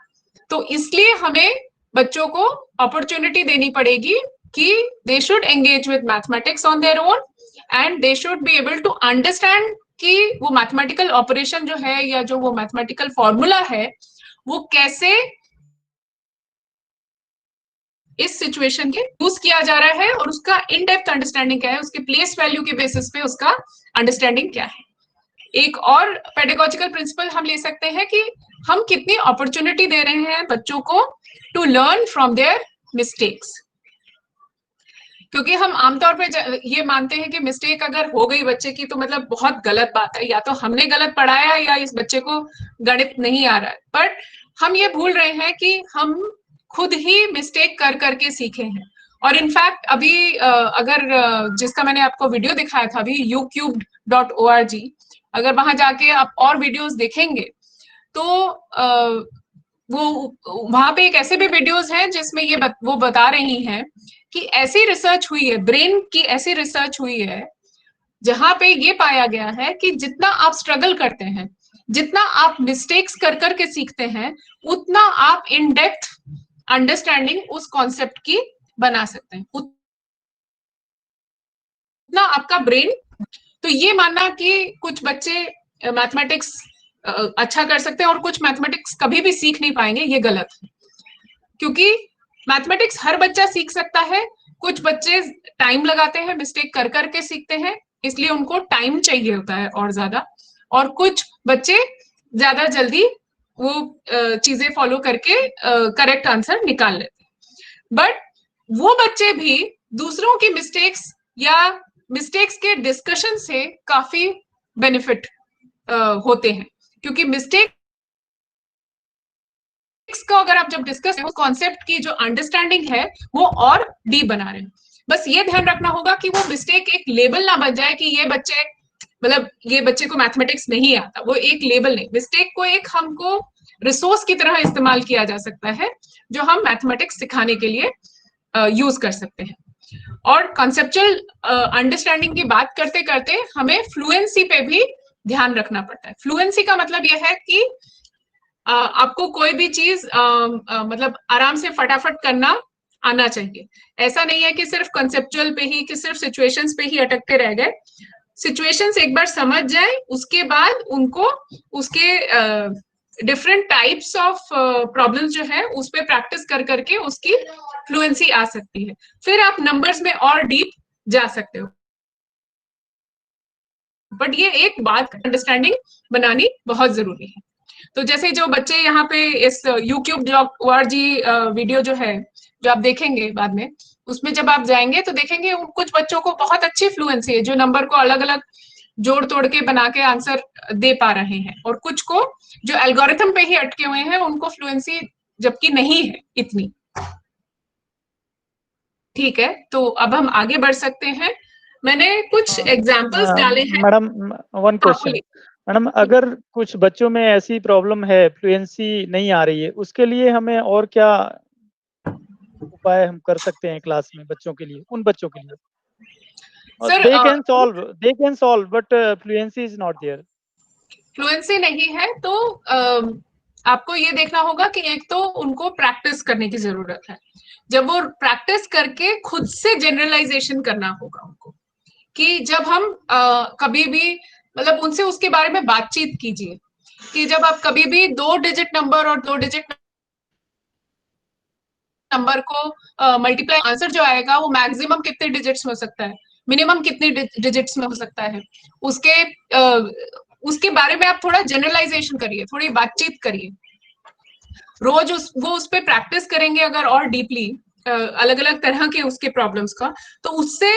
तो इसलिए हमें बच्चों को अपॉर्चुनिटी देनी पड़ेगी कि they should engage with mathematics on their own and they should be able to understand कि वो मैथमेटिकल ऑपरेशन जो है या जो वो मैथमेटिकल फॉर्मूला है वो कैसे इस सिचुएशन के यूज किया जा रहा है और उसका इन डेप्थ अंडरस्टैंडिंग क्या है, उसके प्लेस वैल्यू के बेसिस पे उसका अंडरस्टैंडिंग क्या है। एक और पेडागोजिकल प्रिंसिपल हम ले सकते हैं कि हम कितनी अपॉर्चुनिटी दे रहे हैं बच्चों को to learn from their mistakes. क्योंकि हम आमतौर पे ये मानते हैं कि मिस्टेक अगर हो गई बच्चे की तो मतलब बहुत गलत बात है, या तो हमने गलत पढ़ाया या इस बच्चे को गणित नहीं आ रहा है। पर हम ये भूल रहे हैं कि हम खुद ही मिस्टेक कर करके सीखे हैं। और इनफैक्ट अभी अगर जिसका मैंने आपको वीडियो दिखाया था अभी ucubed.org, अगर वहां जाके आप और वीडियोस देखेंगे तो वो वहां पे एक ऐसे भी वीडियोस हैं जिसमें ये वो बता रही हैं कि ऐसी रिसर्च हुई है, ब्रेन की ऐसी रिसर्च हुई है जहां पे ये पाया गया है कि जितना आप स्ट्रगल करते हैं, जितना आप मिस्टेक्स कर करके सीखते हैं, उतना आप इन डेप्थ अंडरस्टैंडिंग उस कॉन्सेप्ट की बना सकते हैं, उतना आपका ब्रेन। तो ये मानना कि कुछ बच्चे मैथमेटिक्स अच्छा कर सकते हैं और कुछ मैथमेटिक्स कभी भी सीख नहीं पाएंगे, ये गलत है। क्योंकि मैथमेटिक्स हर बच्चा सीख सकता है। कुछ बच्चे टाइम लगाते हैं, मिस्टेक कर करके सीखते हैं, इसलिए उनको टाइम चाहिए होता है और ज्यादा। और कुछ बच्चे ज्यादा जल्दी वो चीजें फॉलो करके करेक्ट आंसर निकाल लेते हैं। बट वो बच्चे भी दूसरों की मिस्टेक्स या मिस्टेक्स के डिस्कशन से काफी बेनिफिट होते हैं, क्योंकि मिस्टेक को अगर आप जब डिस्कस कॉन्सेप्ट की जो अंडरस्टैंडिंग है वो और डीप बना रहे हैं। बस ये ध्यान रखना होगा कि वो मिस्टेक एक लेबल ना बन जाए कि ये बच्चे मतलब ये बच्चे को मैथमेटिक्स नहीं आता, वो एक लेबल नहीं। मिस्टेक को एक हमको रिसोर्स की तरह इस्तेमाल किया जा सकता है जो हम मैथमेटिक्स सिखाने के लिए यूज कर सकते हैं। और कॉन्सेप्चुअल अंडरस्टैंडिंग की बात करते करते हमें फ्लुएंसी पे भी ध्यान रखना पड़ता है। फ्लुएंसी का मतलब यह है कि आपको कोई भी चीज मतलब आराम से फटाफट करना आना चाहिए। ऐसा नहीं है कि सिर्फ कंसेप्चुअल पे ही, कि सिर्फ सिचुएशंस पे ही अटकते रह गए। सिचुएशंस एक बार समझ जाए उसके बाद उनको उसके डिफरेंट टाइप्स ऑफ प्रॉब्लम्स जो है उस पे प्रैक्टिस कर करके उसकी फ्लुएंसी आ सकती है। फिर आप नंबर्स में और डीप जा सकते हो। बट ये एक बात अंडरस्टैंडिंग बनानी बहुत जरूरी है। तो जैसे जो बच्चे यहाँ पे इस ucubed.org वीडियो जो है, जो आप देखेंगे बाद में, उसमें जब आप जाएंगे तो देखेंगे कुछ बच्चों को बहुत अच्छी फ्लुएंसी है जो नंबर को अलग अलग जोड़ तोड़ के बना के आंसर दे पा रहे हैं, और कुछ को जो एल्गोरिथम पे ही अटके हुए हैं उनको फ्लुएंसी जबकि नहीं है इतनी। ठीक है, तो अब हम आगे बढ़ सकते हैं। मैंने कुछ एग्जाम्पल्स डाले हैं।
मैडम वन क्वेश्चन मैडम, अगर कुछ बच्चों में ऐसी प्रॉब्लम है, फ्लुएंसी नहीं आ रही है, उसके लिए हमें और क्या उपाय हम कर सकते हैं क्लास में बच्चों के लिए, उन बच्चों के लिए।
Sir,
they can solve, but fluency is not there.
Fluency नहीं है तो आपको ये देखना होगा कि एक तो उनको प्रैक्टिस करने की जरूरत है। जब वो प्रैक्टिस करके खुद से जनरलाइजेशन करना होगा उनको, कि जब हम कभी भी मतलब उनसे उसके बारे में बातचीत कीजिए कि जब आप कभी भी 2 डिजिट नंबर और 2 डिजिट नंबर को मल्टीप्लाई, आंसर जो आएगा वो मैक्सिमम कितने डिजिट्स में हो सकता है, मिनिमम कितने डिजिट्स में हो सकता है, उसके बारे में आप थोड़ा जनरलाइजेशन करिए, थोड़ी बातचीत करिए। रोज वो उस पर प्रैक्टिस करेंगे अगर और डीपली अलग अलग तरह के उसके प्रॉब्लम्स का, तो उससे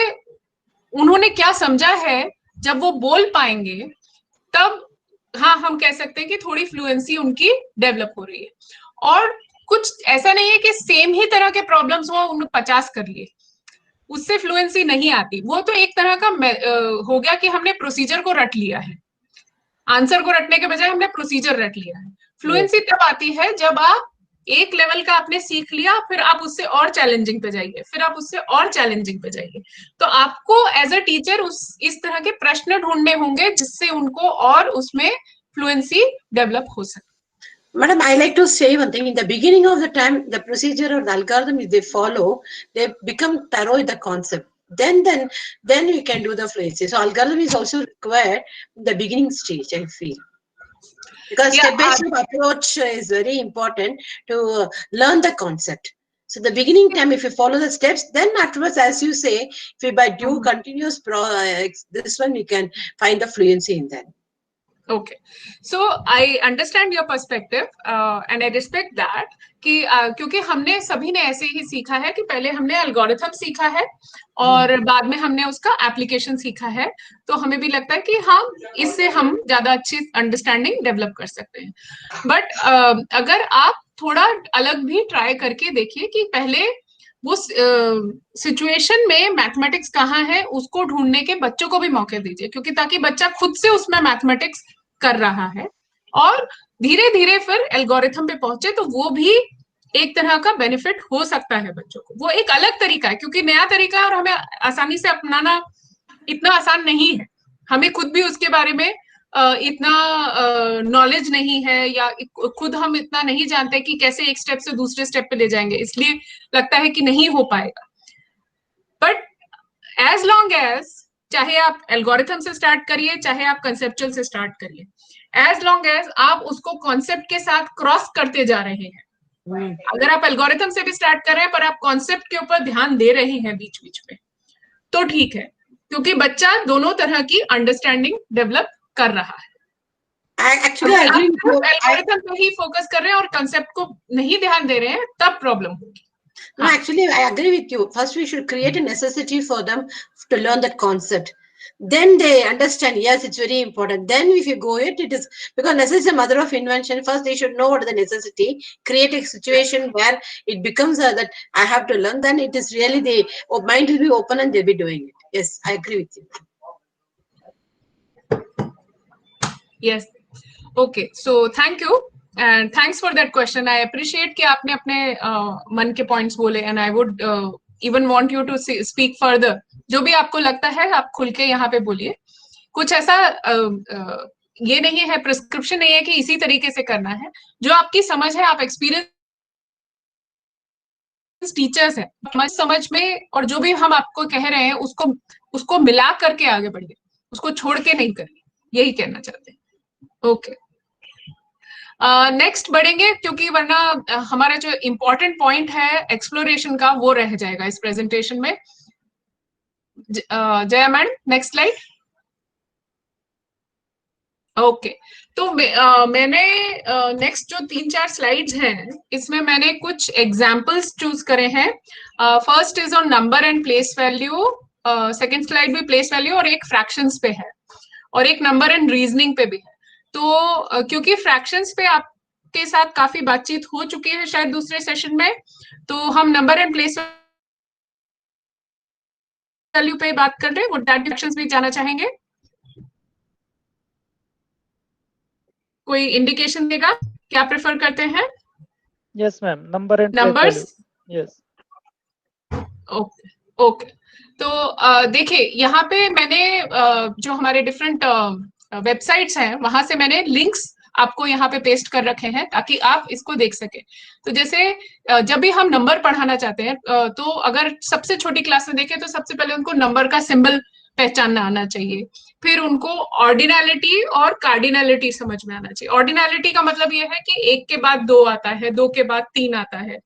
उन्होंने क्या समझा है जब वो बोल पाएंगे तब हाँ हम कह सकते हैं कि थोड़ी फ्लुएंसी उनकी डेवलप हो रही है। और कुछ ऐसा नहीं है कि सेम ही तरह के प्रॉब्लम्स हो उन्होंने 50 कर लिए, उससे फ्लुएंसी नहीं आती। वो तो एक तरह का हो गया कि हमने प्रोसीजर को रट लिया है, आंसर को रटने के बजाय हमने प्रोसीजर रट लिया है। फ्लुएंसी तब आती है जब आप एक लेवल का आपने सीख लिया, फिर आप उससे और चैलेंजिंग पे जाइए, फिर आप उससे और चैलेंजिंग पे जाइए। तो आपको एज अ टीचर इस तरह के प्रश्न ढूंढने होंगे जिससे उनको और उसमें फ्लुएंसी डेवलप हो सके।
Madam, I like to say one thing. In the beginning of the time, the procedure or the algorithm they follow, they become thorough in the concept. Then we can do the fluency. So algorithm is also required in the beginning stage, I feel. Because step-by-step approach is very important to learn the concept. So the beginning time, if you follow the steps, then afterwards, as you say, if we by do continuous this one, we can find the fluency in that.
Okay, so I understand your perspective and I respect that कि क्योंकि हमने सभी ने ऐसे ही सीखा है कि पहले हमने एल्गोरिथम सीखा है और बाद में हमने उसका एप्लीकेशन सीखा है, तो हमें भी लगता है कि हाँ इससे हम ज्यादा अच्छी अंडरस्टैंडिंग डेवलप कर सकते हैं। बट अगर आप थोड़ा अलग भी ट्राई करके देखिए कि पहले वो सिचुएशन में मैथमेटिक्स कहाँ है उसको ढूंढने के बच्चों को भी मौके दीजिए, क्योंकि ताकि बच्चा खुद से उसमें मैथमेटिक्स कर रहा है और धीरे धीरे फिर एल्गोरिथम पे पहुंचे, तो वो भी एक तरह का बेनिफिट हो सकता है बच्चों को। वो एक अलग तरीका है क्योंकि नया तरीका है और हमें आसानी से अपनाना इतना आसान नहीं है। हमें खुद भी उसके बारे में इतना नॉलेज नहीं है या खुद हम इतना नहीं जानते कि कैसे एक स्टेप से दूसरे स्टेप पे ले जाएंगे, इसलिए लगता है कि नहीं हो पाएगा। बट एज लॉन्ग एज चाहे आप एल्गोरिथम से स्टार्ट करिए चाहे आप कंसेप्चुअल से स्टार्ट करिए, एज लॉन्ग एज आप उसको कॉन्सेप्ट के साथ क्रॉस करते जा रहे हैं, अगर आप एल्गोरिथम से भी स्टार्ट कर रहे हैं पर आप कॉन्सेप्ट के ऊपर ध्यान दे रहे हैं बीच बीच में, तो ठीक है, क्योंकि बच्चा दोनों तरह की अंडरस्टैंडिंग डेवलप कर रहा है। एल्गोरिथम पे ही फोकस कर रहे हैं और कंसेप्ट को नहीं ध्यान दे रहे हैं, तब प्रॉब्लम होगी।
No, actually, I agree with you. First, we should create a necessity for them to learn that concept. Then they understand, yes, it's very important. Then if you go it is because necessity is the mother of invention. First, they should know what is the necessity, create a situation where it becomes that I have to learn. Then it is really the mind will be open and they'll be doing it. Yes, I agree with you.
Yes. Okay. So thank you. And thanks for that question. I appreciate कि आपने अपने मन के points बोले, and I would even want you to speak further. जो भी आपको लगता है आप खुल के यहाँ पे बोलिए। कुछ ऐसा ये नहीं है, प्रिस्क्रिप्शन नहीं है कि इसी तरीके से करना है। जो आपकी समझ है, आप एक्सपीरियंस टीचर्स हैं, समझ में और जो भी हम आपको कह रहे हैं उसको मिला करके आगे बढ़िए, उसको छोड़ के नहीं करिए, यही कहना चाहते हैं। ओके, नेक्स्ट बढ़ेंगे क्योंकि वरना हमारा जो इम्पोर्टेंट पॉइंट है एक्सप्लोरेशन का वो रह जाएगा इस प्रेजेंटेशन में। Jaya ma'am, next slide. Okay, तो मैंने नेक्स्ट जो 3-4 स्लाइड्स हैं इसमें मैंने कुछ एग्जांपल्स चूज करे हैं। First is on number and place value, second slide भी प्लेस वैल्यू और एक फ्रैक्शंस पे है और एक नंबर एंड रीजनिंग पे भी है। तो क्योंकि फ्रैक्शंस पे आपके साथ काफी बातचीत हो चुकी है शायद दूसरे सेशन में, तो हम नंबर एंड प्लेस वैल्यू पे बात कर रहे हैं। वुड दैट फ्रैक्शंस भी जाना चाहेंगे? कोई इंडिकेशन देगा क्या प्रेफर करते हैं?
Yes ma'am, number and
numbers.
Yes,
okay okay. तो देखिए यहाँ पे मैंने जो हमारे डिफरेंट वेबसाइट्स हैं वहां से मैंने लिंक्स आपको यहाँ पे पेस्ट कर रखे हैं ताकि आप इसको देख सके। तो जैसे जब भी हम नंबर पढ़ाना चाहते हैं तो अगर सबसे छोटी क्लास में देखें तो सबसे पहले उनको नंबर का सिंबल पहचानना आना चाहिए, फिर उनको ऑर्डिनलिटी और कार्डिनलिटी समझ में आना चाहिए। ऑर्डिनलिटी का मतलब ये है कि 1 के बाद 2 आता है, 2 के बाद 3 आता है,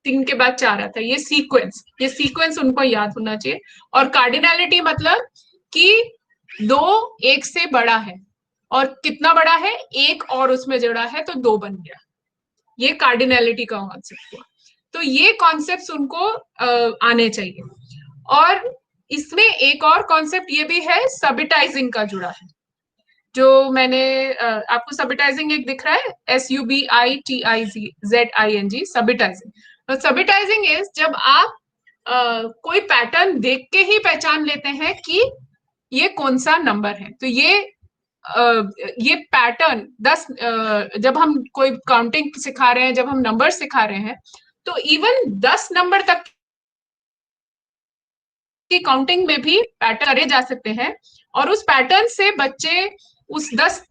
3 के बाद 4 आता है, ये सीक्वेंस उनको याद होना चाहिए। और कार्डिनलिटी मतलब कि 2 1 से बड़ा है, और कितना बड़ा है, 1 और उसमें जुड़ा है तो 2 बन गया, ये कार्डिनलिटी का कॉन्सेप्ट हुआ। तो ये कॉन्सेप्ट्स उनको आने चाहिए। और इसमें एक और कॉन्सेप्ट ये भी है, सबिटाइजिंग का जुड़ा है, जो मैंने आपको सबिटाइजिंग एक दिख रहा है, SUBITIZING, सबिटाइजिंग। तो सबिटाइजिंग इज जब आप कोई पैटर्न देख के ही पहचान लेते हैं कि ये कौन सा नंबर है। तो ये पैटर्न 10 जब हम कोई काउंटिंग सिखा रहे हैं, जब हम नंबर सिखा रहे हैं, तो इवन 10 नंबर तक की काउंटिंग में भी पैटर्न करे जा सकते हैं, और उस पैटर्न से बच्चे उस 10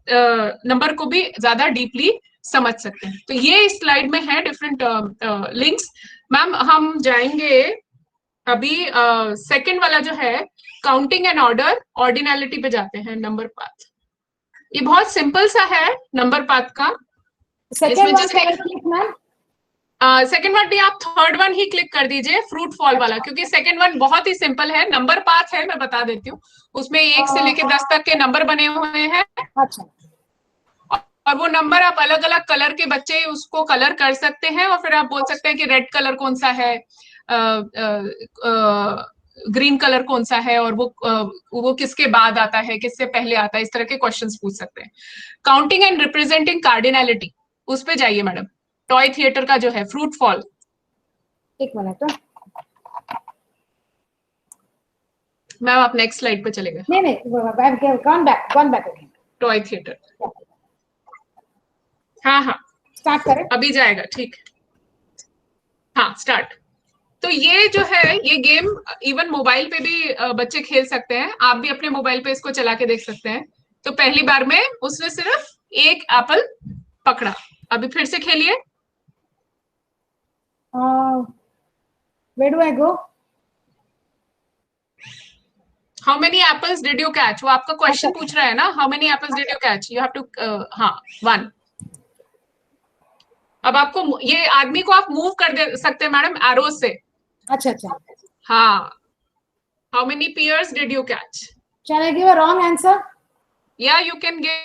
नंबर को भी ज्यादा डीपली समझ सकते हैं। तो ये इस स्लाइड में है डिफरेंट लिंक्स। मैम हम जाएंगे अभी सेकंड वाला जो है काउंटिंग एंड ऑर्डर, ऑर्डिनलिटी पे जाते हैं, नंबर पाथ। ये बहुत सिंपल सा है नंबर पाथ का।
सेकंड
वन भी आप थर्ड वन ही क्लिक कर दीजिए, फ्रूट फॉल वाला, क्योंकि सेकंड वन बहुत ही सिंपल है। नंबर पाथ है, मैं बता देती हूँ, उसमें 1 से लेके 10 तक के नंबर बने हुए हैं।
अच्छा।
और वो नंबर आप अलग अलग कलर के बच्चे उसको कलर कर सकते हैं, और फिर आप बोल सकते हैं कि रेड कलर कौन सा है, ग्रीन कलर कौन सा है, और वो किसके बाद आता है, किससे पहले आता है, इस तरह के क्वेश्चंस पूछ सकते हैं। काउंटिंग एंड रिप्रेजेंटिंग कार्डिनलिटी, उस पे जाइए मैडम, टॉय थिएटर का जो है फ्रूट फॉल।
एक मिनट
मैम आप नेक्स्ट स्लाइड पे चले गए।
नहीं, gone back again.
Toy theatre, हाँ
स्टार्ट करें,
अभी जाएगा, ठीक, हाँ स्टार्ट। तो ये जो है, ये गेम इवन मोबाइल पे भी बच्चे खेल सकते हैं, आप भी अपने मोबाइल पे इसको चला के देख सकते हैं। तो पहली बार में उसने सिर्फ 1 एप्पल पकड़ा। अभी फिर से खेलिए।
where do I go?
How many apples did you catch? वो आपका क्वेश्चन पूछ रहा है ना, how many apples did you catch? You have to हाँ 1। अब आपको ये आदमी को आप मूव कर दे सकते हैं मैडम एरो से।
अच्छा।
हाँ, how many pears did you catch?
Shall I give a wrong answer?
Yeah, you can give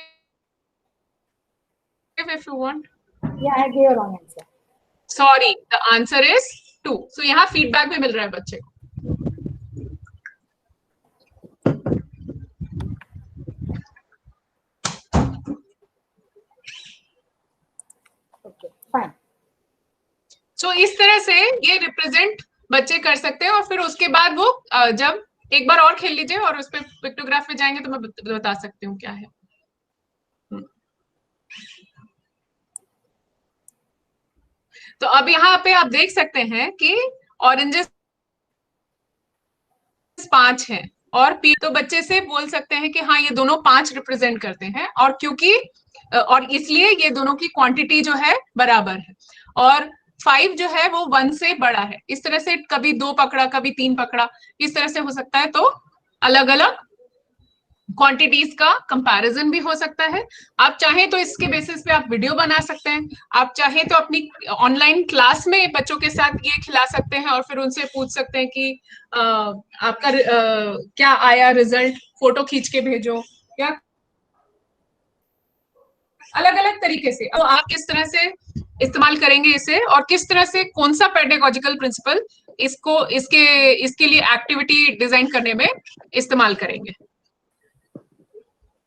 if you want.
Yeah, I gave a wrong answer.
Sorry, the answer is 2. So यहाँ feedback भी मिल रहा है बच्चे को।
Okay, fine.
So इस तरह से ये रिप्रेजेंट बच्चे कर सकते हैं, और फिर उसके बाद वो जब एक बार और खेल लीजिए और उस पर पिक्टोग्राफ पे जाएंगे तो मैं बता सकती हूँ क्या है। तो अब यहाँ पे आप देख सकते हैं कि ऑरेंजेस 5 हैं और पी, तो बच्चे से बोल सकते हैं कि हाँ ये दोनों 5 रिप्रेजेंट करते हैं, और क्योंकि और इसलिए ये दोनों की क्वांटिटी जो है बराबर है, और 5 जो है वो 1 से बड़ा है। इस तरह से कभी 2 पकड़ा, कभी 3 पकड़ा, इस तरह से हो सकता है। तो अलग अलग क्वांटिटीज का कंपैरिजन भी हो सकता है। आप चाहें तो इसके बेसिस पे आप वीडियो बना सकते हैं, आप चाहें तो अपनी ऑनलाइन क्लास में बच्चों के साथ ये खिला सकते हैं और फिर उनसे पूछ सकते हैं कि आपका क्या आया रिजल्ट, फोटो खींच के भेजो, या अलग अलग तरीके से। तो आप किस तरह से इस्तेमाल करेंगे इसे, और किस तरह से कौन सा पेडागोजिकल प्रिंसिपल इसके लिए एक्टिविटी डिजाइन करने में इस्तेमाल करेंगे।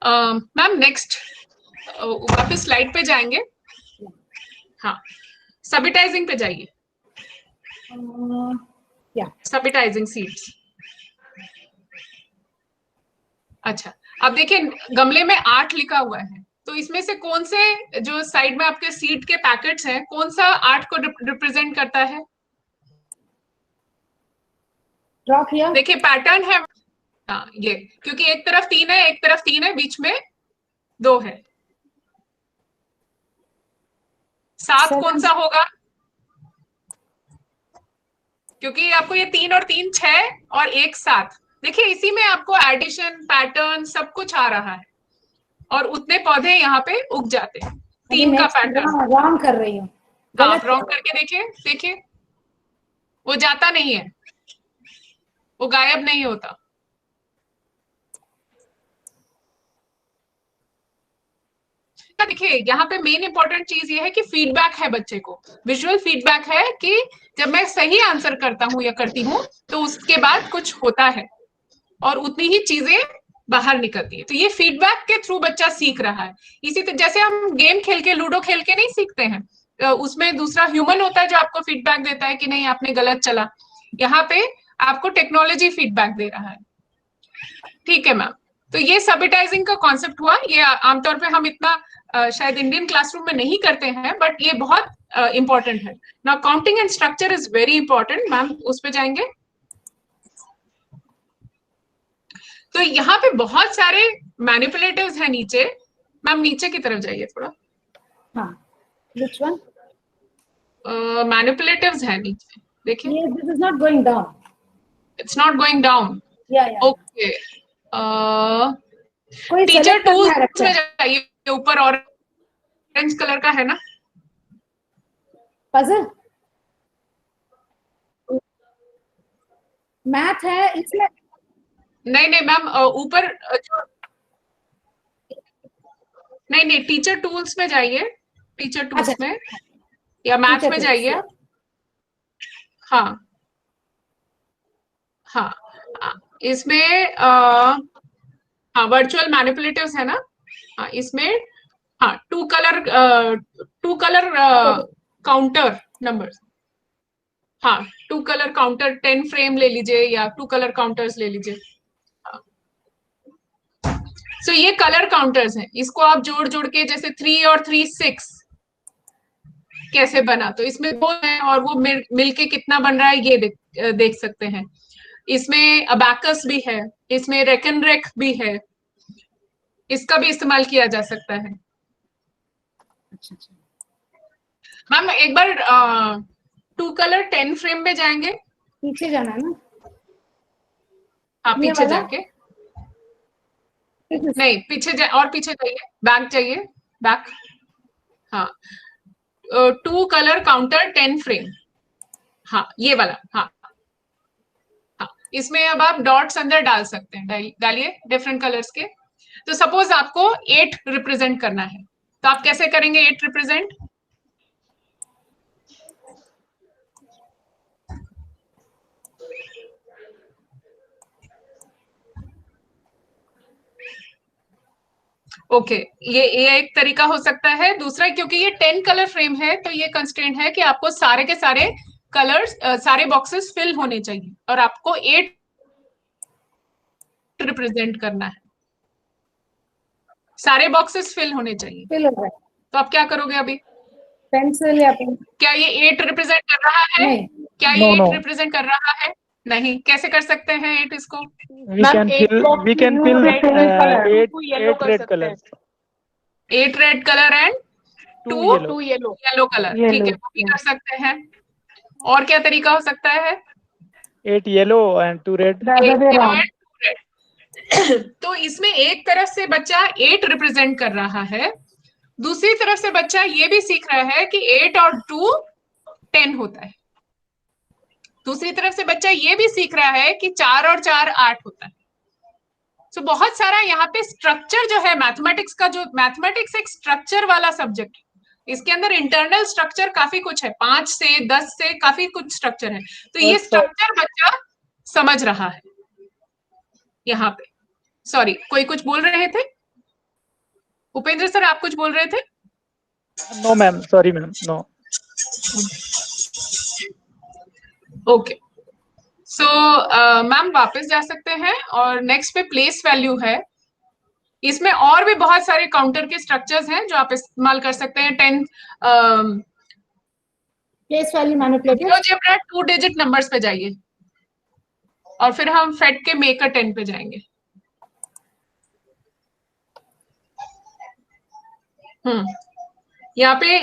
मैम नेक्स्ट वापस स्लाइड पे जाएंगे। हाँ, सबिटाइजिंग पे जाइए। सबिटाइजिंग सीड्स। अच्छा, अब देखिए गमले में 8 लिखा हुआ है, तो इसमें से कौन से जो साइड में आपके सीड के पैकेट्स हैं, कौन सा 8 को रिप्रेजेंट करता है?
Draw here.
देखिए पैटर्न है, हाँ ये, क्योंकि एक तरफ 3 है, एक तरफ 3 है, बीच में 2 है। 7 कौन सा होगा? क्योंकि आपको ये 3 और 3 6 और 1 7, देखिए इसी में आपको एडिशन पैटर्न सब कुछ आ रहा है और उतने पौधे यहाँ पे उग जाते हैं। 3 का पैटर्न
रॉन्ग कर रही हूँ।
आप रॉन्ग करके देखिए, देखिए वो जाता नहीं है, वो गायब नहीं होता। देखिए यहाँ पे मेन इंपॉर्टेंट चीज ये है कि फीडबैक है बच्चे को, विजुअल फीडबैक है कि जब मैं सही आंसर करता हूँ या करती हूँ तो उसके बाद कुछ होता है और उतनी ही चीजें बाहर निकलती है। तो ये फीडबैक के थ्रू बच्चा सीख रहा है। इसी तरह जैसे हम गेम खेल के, लूडो खेल के नहीं सीखते हैं, उसमें दूसरा ह्यूमन होता है जो आपको फीडबैक देता है कि नहीं आपने गलत चला। यहाँ पे आपको टेक्नोलॉजी फीडबैक दे रहा है। ठीक है मैम, तो ये सबटाइजिंग का कॉन्सेप्ट हुआ। ये आमतौर पे हम इतना शायद इंडियन क्लासरूम में नहीं करते हैं, बट ये बहुत इंपॉर्टेंट है। Now counting and structure is very important. Ma'am उस पे जाएंगे। तो यहाँ पे बहुत सारे मैनिपुलेटिव्स हैं नीचे। मैम नीचे की तरफ जाइए थोड़ा।
हाँ, which one?
मैनिपुलेटिव्स हैं नीचे, देखिए।
Yes, this is not going down.
It's not going down.
Yeah, yeah.
Okay.
कोई
टीचर
select करना
टूल्स
है रखते
में
हैं।
जाइए, ऊपर ऑरेंज कलर का है ना
Puzzle? मैथ है इसमें।
नहीं नहीं मैम, ऊपर जो, नहीं नहीं टीचर टूल्स में जाइए, टीचर टूल्स
अच्छा,
में या मैथ
टीचर
में
टूल्स,
जाइए। हाँ हाँ, इसमें हाँ वर्चुअल मैनिपुलेटिव्स है ना। हाँ इसमें, हाँ टू कलर काउंटर नंबर्स। हाँ 2 कलर काउंटर 10 फ्रेम ले लीजिए या 2 कलर काउंटर्स ले लीजिए। सो ये कलर काउंटर्स हैं। इसको आप जोड़ जोड़ के, जैसे 3 और 3 6 कैसे बना, तो इसमें 2 है और वो मिलके कितना बन रहा है ये देख सकते हैं। इसमें अबैकस भी है, इसमें रेकन रेक भी है, इसका भी इस्तेमाल किया जा सकता है। मैम एक बार 2 कलर 10 फ्रेम में जाएंगे।
पीछे जाना है ना।
हाँ
ये
पीछे
वाला?
जाके, नहीं पीछे और पीछे जाइए, बैक जाइए, बैक। हाँ 2 कलर काउंटर 10 फ्रेम, हाँ ये वाला। हाँ हाँ, इसमें अब आप डॉट्स अंदर डाल सकते हैं, डालिए डिफरेंट कलर्स के। तो सपोज आपको 8 रिप्रेजेंट करना है, तो आप कैसे करेंगे 8 रिप्रेजेंट? ओके, ये एक तरीका हो सकता है। दूसरा, क्योंकि ये 10 कलर फ्रेम है तो ये कंस्ट्रेंट है कि आपको सारे के सारे कलर्स, सारे बॉक्सेस फिल होने चाहिए और आपको 8 रिप्रेजेंट करना है। सारे बॉक्सेस फिल होने चाहिए।
फिल हो रहा है।
तो आप क्या करोगे अभी?
पेंसिल या पेन?
क्या ये 8 रिप्रेजेंट कर रहा है?
नहीं।
क्या ये
No,
8
no.
रिप्रेजेंट कर रहा है? नहीं। कैसे कर सकते हैं 8 इसको?
We can fill 8 red colors.
8 red colour and 2 yellow colour. ठीक है, वो भी कर सकते हैं। और क्या तरीका हो सकता है?
8 yellow and 2 red.
तो इसमें एक तरफ से बच्चा 8 रिप्रेजेंट कर रहा है, दूसरी तरफ से बच्चा ये भी सीख रहा है कि 8 और 2 10 होता है। दूसरी तरफ से बच्चा ये भी सीख रहा है कि 4 और 4 8 होता है। तो बहुत सारा यहाँ पे स्ट्रक्चर जो है मैथमेटिक्स का, जो मैथमेटिक्स एक स्ट्रक्चर वाला सब्जेक्ट है, इसके अंदर इंटरनल स्ट्रक्चर काफी कुछ है, 5 से 10 से काफी कुछ स्ट्रक्चर है। तो ये स्ट्रक्चर बच्चा समझ रहा है यहाँ पे। सॉरी, कोई कुछ बोल रहे थे? उपेंद्र सर आप कुछ बोल रहे थे?
No ma'am, sorry ma'am, no.
Okay, so ma'am वापस जा सकते हैं और नेक्स्ट पे प्लेस वैल्यू है। इसमें और भी बहुत सारे काउंटर के स्ट्रक्चर्स हैं जो आप इस्तेमाल कर सकते हैं। 10
place value manipulative.
2 digit numbers पे जाइए। और फिर हम फेट के मेक अ 10 पे जाएंगे। यहाँ पे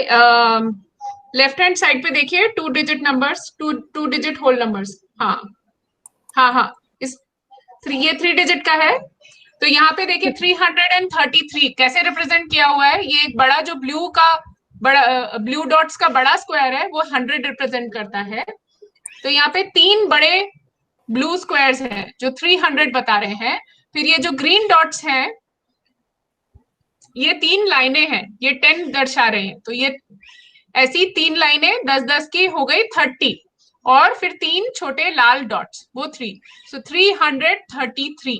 लेफ्ट हैंड साइड पे देखिए 2 digit numbers, two digit whole numbers. हाँ हाँ हाँ, ये 3 डिजिट का है। तो यहाँ पे देखिए 333 कैसे रिप्रेजेंट किया हुआ है। ये एक बड़ा जो ब्लू डॉट्स का बड़ा स्क्वायर है वो 100 रिप्रेजेंट करता है। तो यहाँ पे 3 बड़े ब्लू स्क्वायर्स हैं जो 300 बता रहे हैं। फिर ये जो ग्रीन डॉट्स हैं ये 3 लाइनें हैं, ये 10 दर्शा रहे हैं। तो ये ऐसी 3 लाइनें 10-10 की हो गई 30, और फिर 3 छोटे लाल डॉट्स वो 3, सो 333।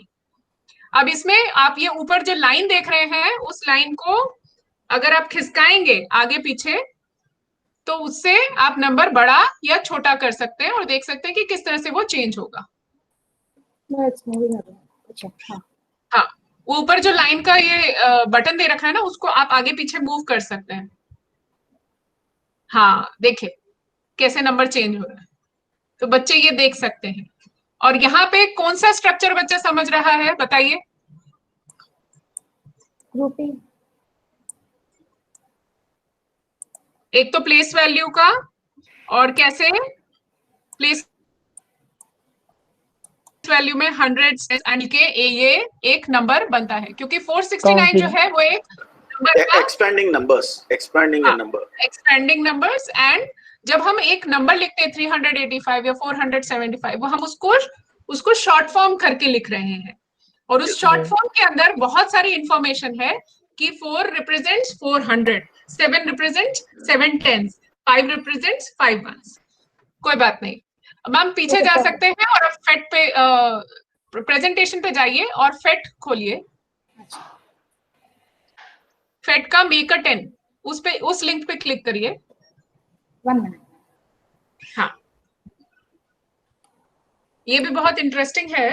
अब इसमें आप ये ऊपर जो लाइन देख रहे हैं उस लाइन को अगर आप खिसकाएंगे आगे पीछे तो उससे आप नंबर बड़ा या छोटा कर सकते हैं और देख सकते हैं कि किस तरह से वो चेंज होगा।
अच्छा, हाँ।
हाँ, ऊपर जो लाइन का ये बटन दे रखा है ना उसको आप आगे पीछे मूव कर सकते हैं। हाँ देखिए कैसे नंबर चेंज हो रहा है, तो बच्चे ये देख सकते हैं। और यहाँ पे कौन सा स्ट्रक्चर बच्चा समझ रहा है बताइए?
ग्रुपिंग।
एक तो प्लेस वैल्यू का, और कैसे प्लेस वैल्यू में 100 एंड के ये एक नंबर बनता है, क्योंकि 469 जो है वो एक
एक्सपेंडिंग
नंबर्स। एंड जब हम एक नंबर लिखते हैं 385 या 475, वो हम उसको शॉर्ट फॉर्म करके लिख रहे हैं, और उस शॉर्ट फॉर्म के अंदर बहुत सारी इंफॉर्मेशन है कि 4 represents 400, 7 represents 7 tens, 5 represents 5 ones. कोई बात नहीं, मैम पीछे जा सकते हैं और अब फेट पे प्रेजेंटेशन पे जाइए और फेट खोलिए। फेट का मेक अ 10 उस लिंक पे क्लिक करिए।
1 मिनट।
हाँ, ये भी बहुत इंटरेस्टिंग है,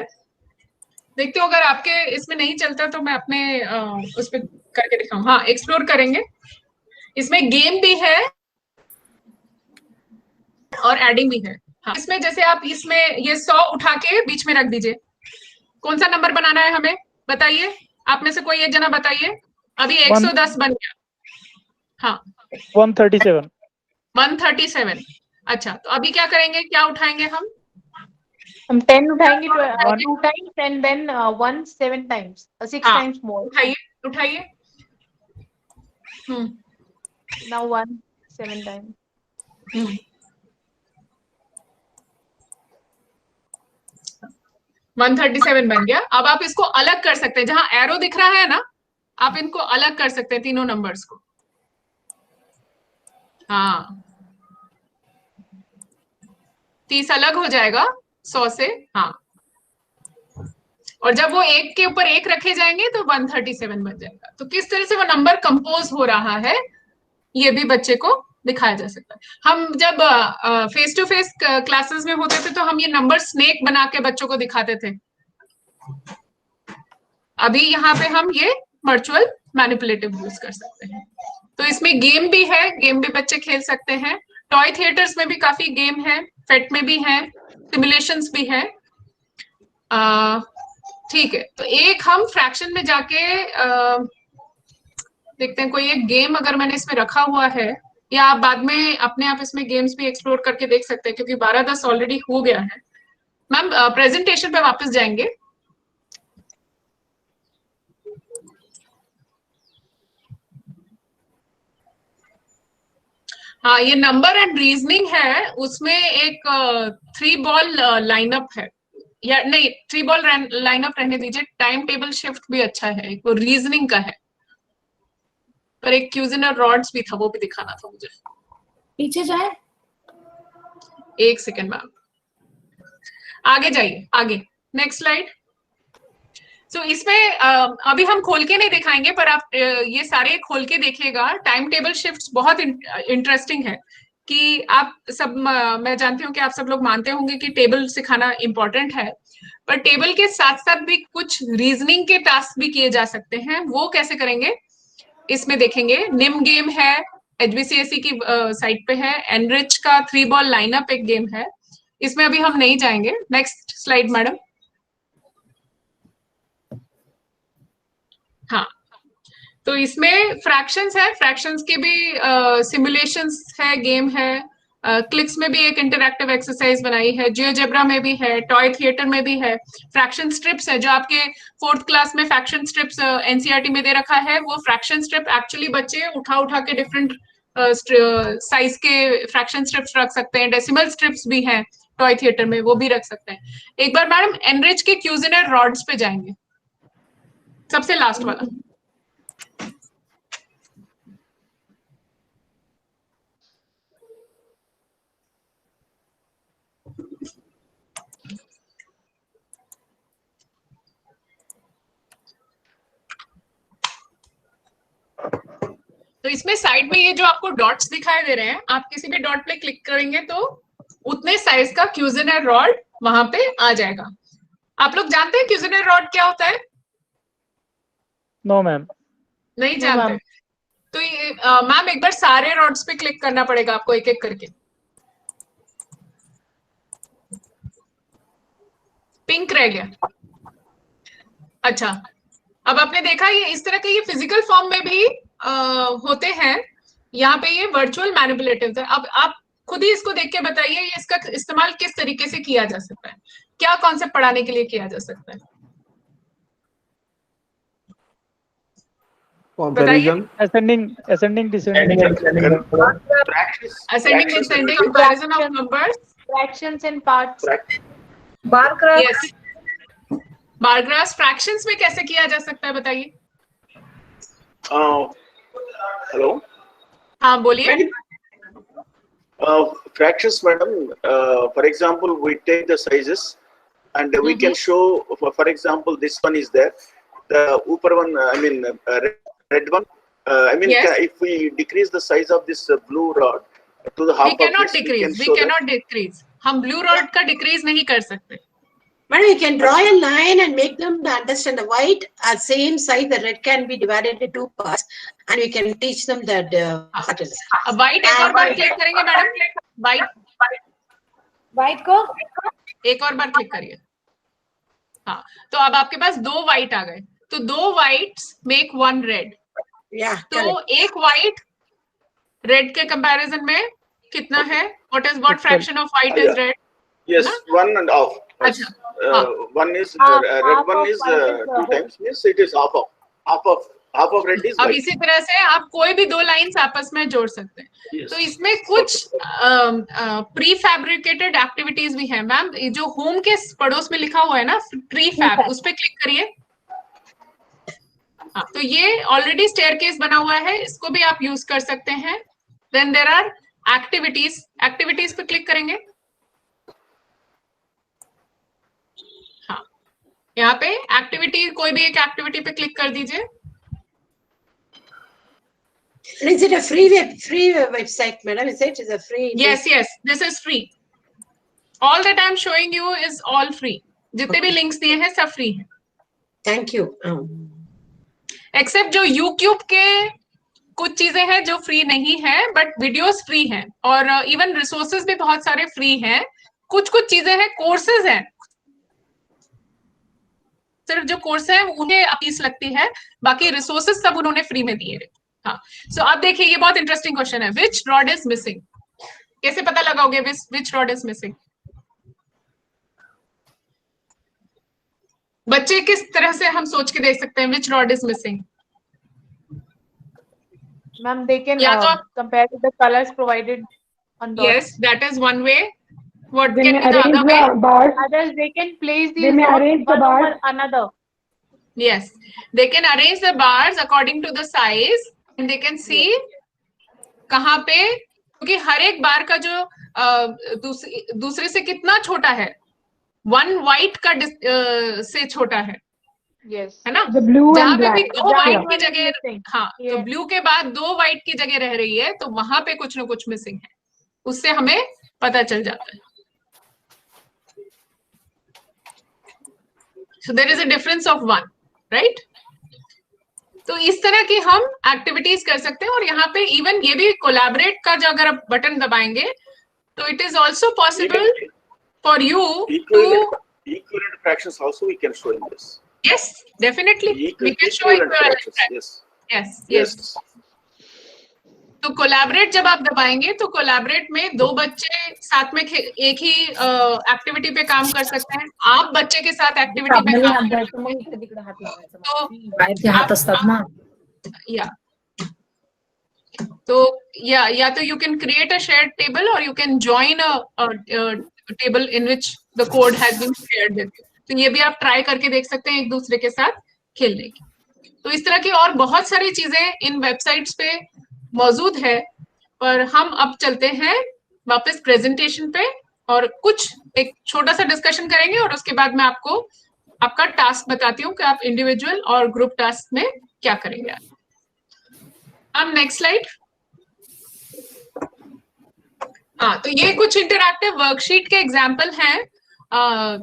देखते हो। अगर आपके इसमें नहीं चलता तो मैं अपने उस पे करके दिखाऊं। हाँ, एक्सप्लोर करेंगे। इसमें गेम भी है और एडिंग भी है। हाँ, इसमें जैसे आप इसमें ये 100 उठा के बीच में रख दीजिए। कौन सा नंबर बनाना है हमें बताइए, आप में से कोई एक जना बताइए। अभी 110 बन गया। हाँ
137।
137। अच्छा, तो अभी क्या करेंगे, क्या उठाएंगे हम
10 उठाएंगे 2 times and then 1 7 times, 6 times more.
उठाइए।
Now 1 7 times.
137 बन गया। अब आप इसको अलग कर सकते हैं, जहां एरो दिख रहा है ना आप इनको अलग कर सकते हैं, तीनों नंबर्स को। हाँ, 30 अलग हो जाएगा 100 से। हाँ, और जब वो एक के ऊपर एक रखे जाएंगे तो 137 बन जाएगा। तो किस तरह से वो नंबर कंपोज हो रहा है ये भी बच्चे को दिखाया जा सकता है। हम जब फेस टू फेस क्लासेस में होते थे तो हम ये नंबर स्नेक बना के बच्चों को दिखाते थे। अभी यहाँ पे हम ये वर्चुअल मैनिपुलेटिव यूज कर सकते हैं। तो इसमें गेम भी है, गेम भी बच्चे खेल सकते हैं। टॉय थिएटर्स में भी काफी गेम है, फेट में भी है, सिमुलेशंस भी है। ठीक है, तो एक हम फ्रैक्शन में जाके देखते हैं कोई एक गेम अगर मैंने इसमें रखा हुआ है, या आप बाद में अपने आप इसमें गेम्स भी एक्सप्लोर करके देख सकते हैं, क्योंकि 12:10 ऑलरेडी हो गया है। मैम प्रेजेंटेशन पे वापस जाएंगे। हाँ, ये नंबर एंड रीजनिंग है, उसमें एक 3 बॉल लाइनअप है, या नहीं 3 बॉल लाइनअप रहने दीजिए, टाइम टेबल शिफ्ट भी अच्छा है, एक वो रीजनिंग का है, पर एक क्यूजिनर रॉड्स भी था, वो भी दिखाना था मुझे।
पीछे जाए,
एक सेकेंड मैम, आगे जाइए, आगे नेक्स्ट स्लाइड। तो इसमें अभी हम खोल के नहीं दिखाएंगे, पर आप ये सारे खोल के देखिएगा। टाइम टेबल शिफ्ट्स बहुत इंटरेस्टिंग है कि आप सब, मैं जानती हूँ कि आप सब लोग मानते होंगे कि टेबल सिखाना इंपॉर्टेंट है, पर टेबल के साथ साथ भी कुछ रीजनिंग के टास्क भी किए जा सकते हैं। वो कैसे करेंगे इसमें देखेंगे। निम गेम है, HBCSE की साइट पे है। एनरिच का 3 बॉल लाइनअप एक गेम है, इसमें अभी हम नहीं जाएंगे. Next slide madam. हाँ, तो इसमें फ्रैक्शंस है, फ्रैक्शंस के भी सिमुलेशंस है, गेम है. क्लिक्स में भी एक इंटरैक्टिव एक्सरसाइज बनाई है, जियोजेब्रा में भी है, टॉय थिएटर में भी है. फ्रैक्शन स्ट्रिप्स है, जो आपके 4th क्लास में फ्रैक्शन स्ट्रिप्स एनसीईआरटी में दे रखा है, वो फ्रैक्शन स्ट्रिप एक्चुअली बच्चे उठा के डिफरेंट साइज के फ्रैक्शन स्ट्रिप्स रख सकते हैं. डेसिमल स्ट्रिप्स भी हैं टॉय थिएटर में, वो भी रख सकते हैं. एक बार मैडम एनरिच के क्यूजिनर रॉड्स पे जाएंगे, सबसे लास्ट वाला. तो इसमें साइड में ये जो आपको डॉट्स दिखाई दे रहे हैं, आप किसी भी डॉट पे क्लिक करेंगे तो उतने साइज का क्यूजिनर रॉड वहां पे आ जाएगा. आप लोग जानते हैं क्यूजिनर रॉड क्या होता है?
No ma'am.
नहीं जानते? तो ये मैम एक बार सारे रॉड्स पे क्लिक करना पड़ेगा आपको एक एक करके. पिंक रह गया. अच्छा, अब आपने देखा ये इस तरह के ये फिजिकल फॉर्म में भी होते हैं. यहाँ पे ये वर्चुअल मैनिपुलेटिव्स है. अब आप खुद ही इसको देख के बताइए ये इसका इस्तेमाल किस तरीके से किया जा सकता है, क्या कॉन्सेप्ट पढ़ाने के लिए किया जा सकता है.
Comparison.
Ascending, descending.
Ascending, descending, comparison of numbers.
Fractions and parts.
Bar graph. Yes. Bar graph fractions में कैसे किया जा सकता है बताइए.
हेलो.
हाँ बोलिए.
Fractions, madam. For example, we take the sizes and we can show. For example, this one is there. The upper one, I mean, red one. I mean,
Yes.
if we decrease the size of this blue rod to the half
We cannot
of this,
decrease. We
show
cannot decrease. हम blue rod का decrease नहीं कर सकते.
But we can draw a line and make them understand the white are same size. The red can be divided into 2 parts, and we can teach them that patterns.
White एक और बार click करेंगे madam. White को एक और बार click करिए. हाँ, तो अब आपके पास 2 व्हाइट आ गए. तो 2 व्हाइट्स मेक 1 रेड. तो एक व्हाइट रेड के कंपैरिजन में कितना है? what fraction of white is red?
Yes, 1 and half.
अच्छा.
One is red, one is 2 times, means it is half of red is
अब
white.
इसी तरह से आप कोई भी 2 लाइंस आपस में जोड़ सकते हैं.
Yes.
तो इसमें कुछ प्री फैब्रिकेटेड एक्टिविटीज भी हैं मैम. जो होम के पड़ोस में लिखा हुआ है ना प्री फैब, उस पर क्लिक करिए. हाँ, तो ये ऑलरेडी स्टेयरकेस बना हुआ है, इसको भी आप यूज कर सकते हैं. देन देयर आर एक्टिविटीज पे क्लिक करेंगे. हाँ, यहाँ पे एक्टिविटी, कोई भी एक एक्टिविटी पे क्लिक कर दीजिए.
Is it a free website, madam? Is it? Is a free?
Yes, this is free. All that I'm showing you is all free. जितने भी लिंक्स दिए हैं सब फ्री हैं.
Thank you.
एक्सेप्ट जो यूट्यूब के कुछ चीजें हैं जो फ्री नहीं है, बट वीडियोस फ्री हैं, और इवन रिसोर्सेज भी बहुत सारे फ्री हैं. कुछ चीजें हैं, कोर्सेज हैं, सिर्फ जो कोर्स है उन्हें फीस लगती है, बाकी रिसोर्सेज सब उन्होंने फ्री में दिए. हाँ, सो अब देखिए ये बहुत इंटरेस्टिंग क्वेश्चन है. विच रॉड इज मिसिंग? कैसे पता लगाओगे विच रॉड इज मिसिंग? बच्चे किस तरह से हम सोच के देख सकते हैं which rod is missing?
Ma'am, they can compare to the colors provided on the.
Yes, that is one way. What
They
can
may
be the
arrange
other way?
the bars.
Others, they can place
They
these
may
rods
arrange the
one over
bars.
another.
Yes, they can arrange the bars according to the size, and they can see कहाँ पे, क्योंकि हर एक बार का जो दूसरे से कितना छोटा है, 1 white का से छोटा है.
Yes.
है ना?
blue
जहाँ
and
पे भी
black.
2 white की
one is
जगह,
missing.
हाँ, तो ब्लू के बाद 2 white की जगह रह रही है, तो वहां पे कुछ ना कुछ मिसिंग है. उससे हमें पता चल जाता है. So there is a difference of 1, right? तो इस तरह की हम एक्टिविटीज कर सकते हैं. और यहाँ पे इवन ये भी कोलैबोरेट का जो अगर आप बटन दबाएंगे तो it is also possible for you
equivalent fractions also we can show in this.
Yes, definitely. We can show
Equivalent
equivalent
fractions.
fractions. Yes. तो कोलैबोरेट जब आप दबाएंगे तो कोलैबोरेट में दो बच्चे साथ में एक ही एक्टिविटी पे काम कर सकते हैं. आप बच्चे के साथ एक्टिविटी पे काम कर तो या तो you can create a shared table or you can join a table in which the code has been shared with you. तो ये भी आप ट्राई करके देख सकते हैं एक दूसरे के साथ खेलने की. तो इस तरह की और बहुत सारी चीजें इन वेबसाइट्स पे मौजूद है, पर हम अब चलते हैं वापस प्रेजेंटेशन पे और कुछ एक छोटा सा डिस्कशन करेंगे और उसके बाद मैं आपको आपका टास्क बताती हूँ कि आप इंडिविजुअल और ग्रुप टास्क में क्या करेंगे. अब नेक्स्ट स्लाइड. हाँ, तो ये कुछ इंटरैक्टिव वर्कशीट के एग्जाम्पल हैं.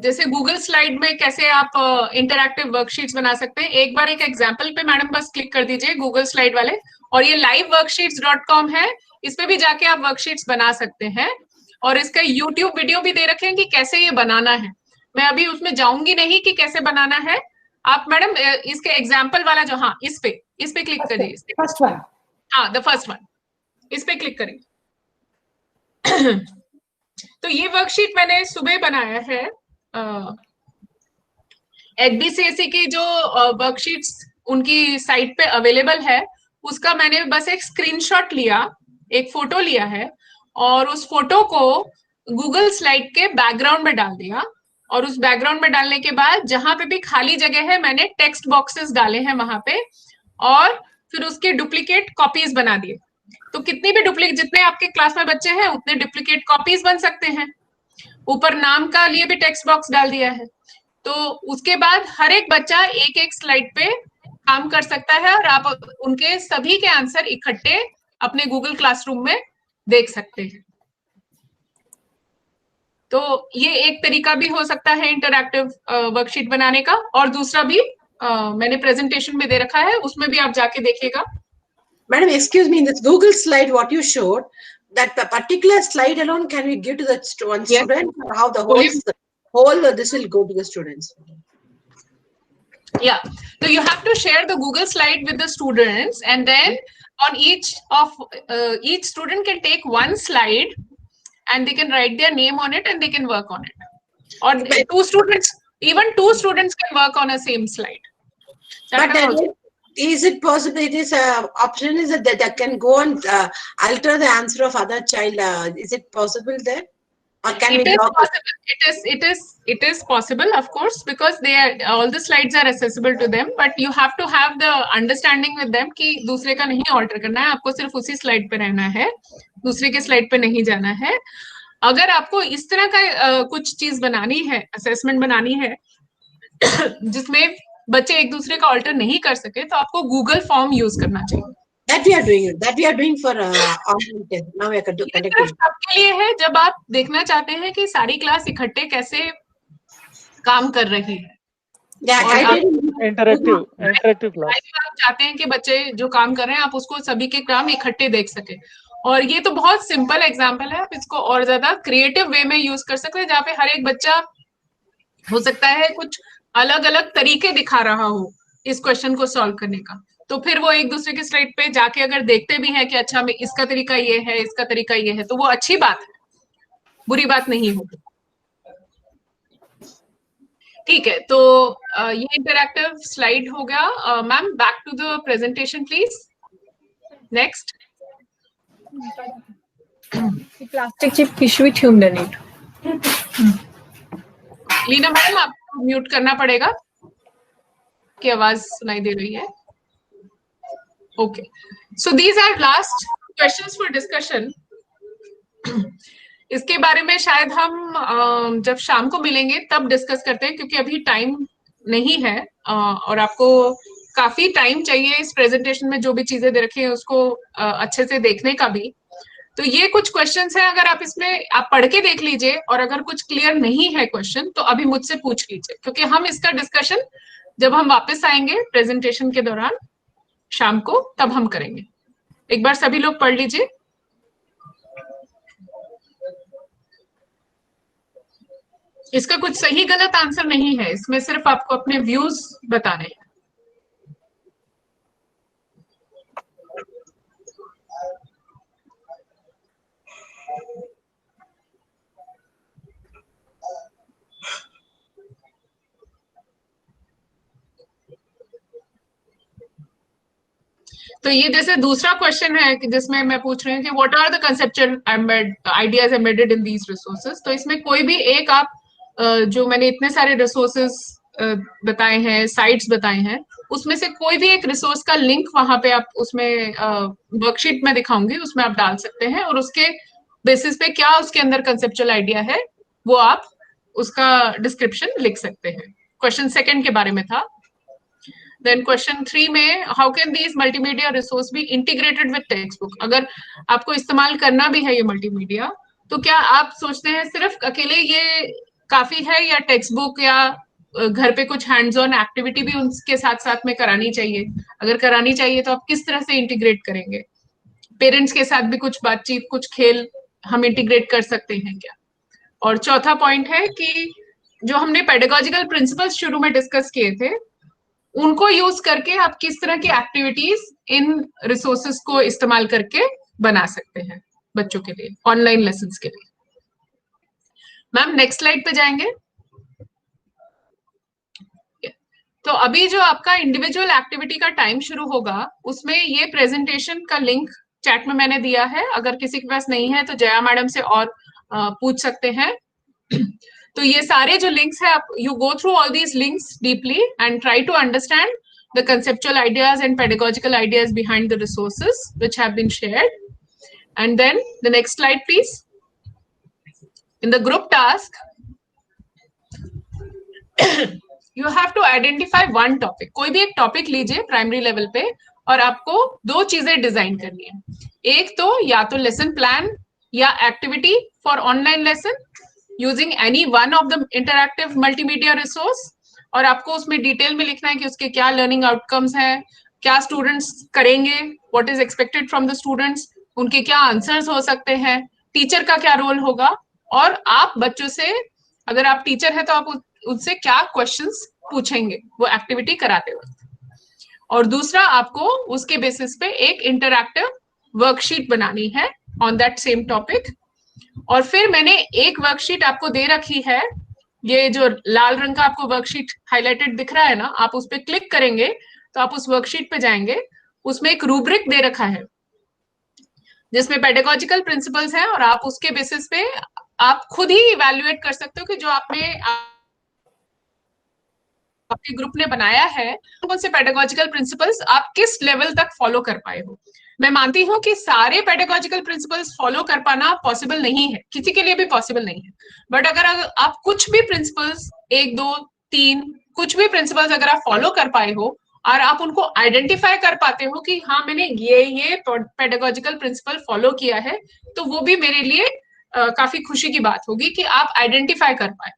जैसे गूगल स्लाइड में कैसे आप इंटरैक्टिव वर्कशीट्स बना सकते हैं. एक बार एक एग्जाम्पल पे मैडम बस क्लिक कर दीजिए गूगल स्लाइड वाले, और ये liveworksheets.com है, इस पे भी जाके आप वर्कशीट्स बना सकते हैं. और इसका YouTube वीडियो भी दे रखे हैं कि कैसे ये बनाना है. मैं अभी उसमें जाऊंगी नहीं कि कैसे बनाना है. आप मैडम इसके एग्जाम्पल वाला जो, हाँ इस पे क्लिक करिए.
फर्स्ट वन,
हाँ द फर्स्ट वन, इस पे क्लिक करेंगे. तो ये वर्कशीट मैंने सुबह बनाया है. HBCSE की जो वर्कशीट्स उनकी साइट पे अवेलेबल है, उसका मैंने बस एक स्क्रीनशॉट लिया, एक फोटो लिया है और उस फोटो को गूगल स्लाइड के बैकग्राउंड में डाल दिया. और उस बैकग्राउंड में डालने के बाद जहां पे भी खाली जगह है मैंने टेक्स्ट बॉक्सेस डाले हैं वहां पे, और फिर उसके डुप्लीकेट कॉपीज बना दिए. तो कितनी भी डुप्लीकेट, जितने आपके क्लास में बच्चे हैं उतने डुप्लीकेट कॉपीज बन सकते हैं. ऊपर नाम का लिए भी टेक्स्ट बॉक्स डाल दिया है. तो उसके बाद हर एक बच्चा एक एक स्लाइड पे काम कर सकता है और आप उनके सभी के आंसर इकट्ठे अपने गूगल क्लासरूम में देख सकते हैं. तो ये एक तरीका भी हो सकता है इंटरैक्टिव वर्कशीट बनाने का. और दूसरा भी मैंने प्रेजेंटेशन में दे रखा है, उसमें भी आप जाके देखिएगा.
Madam, excuse me, in this Google slide, what you showed, that particular slide alone, can we give to the one student, or how the whole this will go to the students?
Yeah, so you have to share the Google slide with the students, and then on each student can take one slide, and they can write their name on it, and they can work on it. Or even two students can work on a same slide.
But then, is it possible? It is option is that they can go and alter the answer of other child. Is it possible there? Or can
It
we
is
block
possible. It is possible, of course, because all the slides are accessible to them. But you have to have the understanding with them कि दूसरे का नहीं alter करना है, आपको सिर्फ उसी slide पे रहना है, दूसरे के slide पे नहीं जाना है. अगर आपको इस तरह का कुछ चीज बनानी है, assessment बनानी है, जिसमें बच्चे एक दूसरे का alter नहीं कर सके, तो आपको Google Form use करना चाहिए.
That we are doing for online test. Now we are conducting.
आपके लिए है जब आप देखना चाहते हैं कि सारी क्लास इकट्ठे कैसे काम कर रही है.
Interactive class.
आप चाहते हैं कि बच्चे जो काम कर रहे हैं आप उसको सभी के काम इकट्ठे देख सके. और ये तो बहुत सिंपल एग्जांपल है, आप इसको और ज्यादा क्रिएटिव वे में यूज कर सकते हैं, जहाँ पे हर एक बच्चा हो सकता है कुछ अलग अलग तरीके दिखा रहा हो इस क्वेश्चन को सॉल्व करने का. तो फिर वो एक दूसरे के स्लाइड पे जाके अगर देखते भी हैं कि अच्छा मैं इसका तरीका ये है, इसका तरीका ये है, तो वो अच्छी बात है, बुरी बात नहीं होगी. ठीक है, तो ये इंटरैक्टिव स्लाइड हो गया. Ma'am back to the presentation please. Next.
Plastic chip पिशवी ठेवून द्या नीट.
लीना मैडम आपको म्यूट करना पड़ेगा, की आवाज सुनाई दे रही है. Okay, so these are last questions for discussion. इसके बारे में शायद हम जब शाम को मिलेंगे तब डिस्कस करते हैं, क्योंकि अभी टाइम नहीं है और आपको काफी टाइम चाहिए इस प्रेजेंटेशन में जो भी चीजें दे रखी हैं उसको अच्छे से देखने का भी. तो ये कुछ क्वेश्चंस हैं, अगर आप इसमें आप पढ़ के देख लीजिए और अगर कुछ क्लियर नहीं है क्वेश्चन तो अभी मुझसे पूछ लीजिए, क्योंकि हम इसका डिस्कशन जब हम वापस आएंगे प्रेजेंटेशन के दौरान शाम को तब हम करेंगे. एक बार सभी लोग पढ़ लीजिए. इसका कुछ सही गलत आंसर नहीं है, इसमें सिर्फ आपको अपने व्यूज बताने हैं। तो ये जैसे दूसरा क्वेश्चन है कि जिसमें मैं पूछ रही हूँ कि what are the conceptual ideas embedded in these resources. तो इसमें कोई भी एक आप जो मैंने इतने सारे रिसोर्सेज बताए हैं, साइट्स बताए हैं, उसमें से कोई भी एक रिसोर्स का लिंक वहां पे आप उसमें वर्कशीट में दिखाऊंगी, उसमें आप डाल सकते हैं और उसके बेसिस पे क्या उसके अंदर कंसेप्चुअल आइडिया है वो आप उसका डिस्क्रिप्शन लिख सकते हैं। क्वेश्चन सेकंड के बारे में था। देन क्वेश्चन 3 में how can these multimedia resource be integrated with text book. अगर आपको इस्तेमाल करना भी है ये मल्टीमीडिया, तो क्या आप सोचते हैं सिर्फ अकेले ये काफी है या टेक्स्ट बुक या घर पे कुछ हैंड्स ऑन एक्टिविटी भी उनके साथ साथ में करानी चाहिए? अगर करानी चाहिए तो आप किस तरह से इंटीग्रेट करेंगे? पेरेंट्स के साथ भी कुछ बातचीत, कुछ खेल हम इंटीग्रेट कर सकते हैं क्या? और चौथा पॉइंट है कि जो हमने पेडागोजिकल प्रिंसिपल्स शुरू में डिस्कस किए थे, उनको यूज करके आप किस तरह की एक्टिविटीज इन रिसोर्सेस को इस्तेमाल करके बना सकते हैं बच्चों के लिए, ऑनलाइन लेसन्स के लिए। मैम नेक्स्ट स्लाइड पे जाएंगे। तो अभी जो आपका इंडिविजुअल एक्टिविटी का टाइम शुरू होगा, उसमें ये प्रेजेंटेशन का लिंक चैट में मैंने दिया है। अगर किसी के पास नहीं है तो जया मैडम से और पूछ सकते हैं। तो ये सारे जो लिंक्स है, आप you go through all these links deeply and try to understand the conceptual ideas and pedagogical ideas behind the resources which have been shared. And then the next slide please. In the group task you have to identify one topic. कोई भी एक topic लीजिए primary level पे और आपको दो चीजें design करनी है। एक तो या तो लेसन प्लान या activity for online lesson using any one of the interactive multimedia resource, और आपको उसमें डिटेल में लिखना है कि उसके क्या लर्निंग आउटकम्स हैं, क्या स्टूडेंट्स करेंगे, what is expected from the students, उनके क्या आंसर्स हो सकते हैं, टीचर का क्या रोल होगा, और आप बच्चों से, अगर आप टीचर है तो आप उनसे क्या क्वेश्चंस पूछेंगे वो एक्टिविटी कराते वक्त। और दूसरा, आपको उसके बेसिस पे एक इंटरैक्टिव वर्कशीट बनानी है ऑन दैट सेम टॉपिक। और फिर मैंने एक वर्कशीट आपको दे रखी है, ये जो लाल रंग का आपको वर्कशीट हाईलाइटेड दिख रहा है ना, आप उस पर क्लिक करेंगे तो आप उस वर्कशीट पे जाएंगे। उसमें एक रूब्रिक दे रखा है जिसमें पेडागोजिकल प्रिंसिपल्स हैं, और आप उसके बेसिस पे आप खुद ही इवैल्यूएट कर सकते हो कि जो आपने आपके ग्रुप ने बनाया है कौन से पेडागोजिकल प्रिंसिपल्स आप किस लेवल तक फॉलो कर पाए हो। मैं मानती हूँ कि सारे पेडागोजिकल प्रिंसिपल्स फॉलो कर पाना पॉसिबल नहीं है, किसी के लिए भी पॉसिबल नहीं है, बट अगर आप कुछ भी प्रिंसिपल्स, 1 2 3 कुछ भी प्रिंसिपल्स अगर आप फॉलो कर पाए हो और आप उनको आइडेंटिफाई कर पाते हो कि हाँ मैंने ये पेडागोजिकल प्रिंसिपल फॉलो किया है, तो वो भी मेरे लिए काफी खुशी की बात होगी कि आप आइडेंटिफाई कर पाए।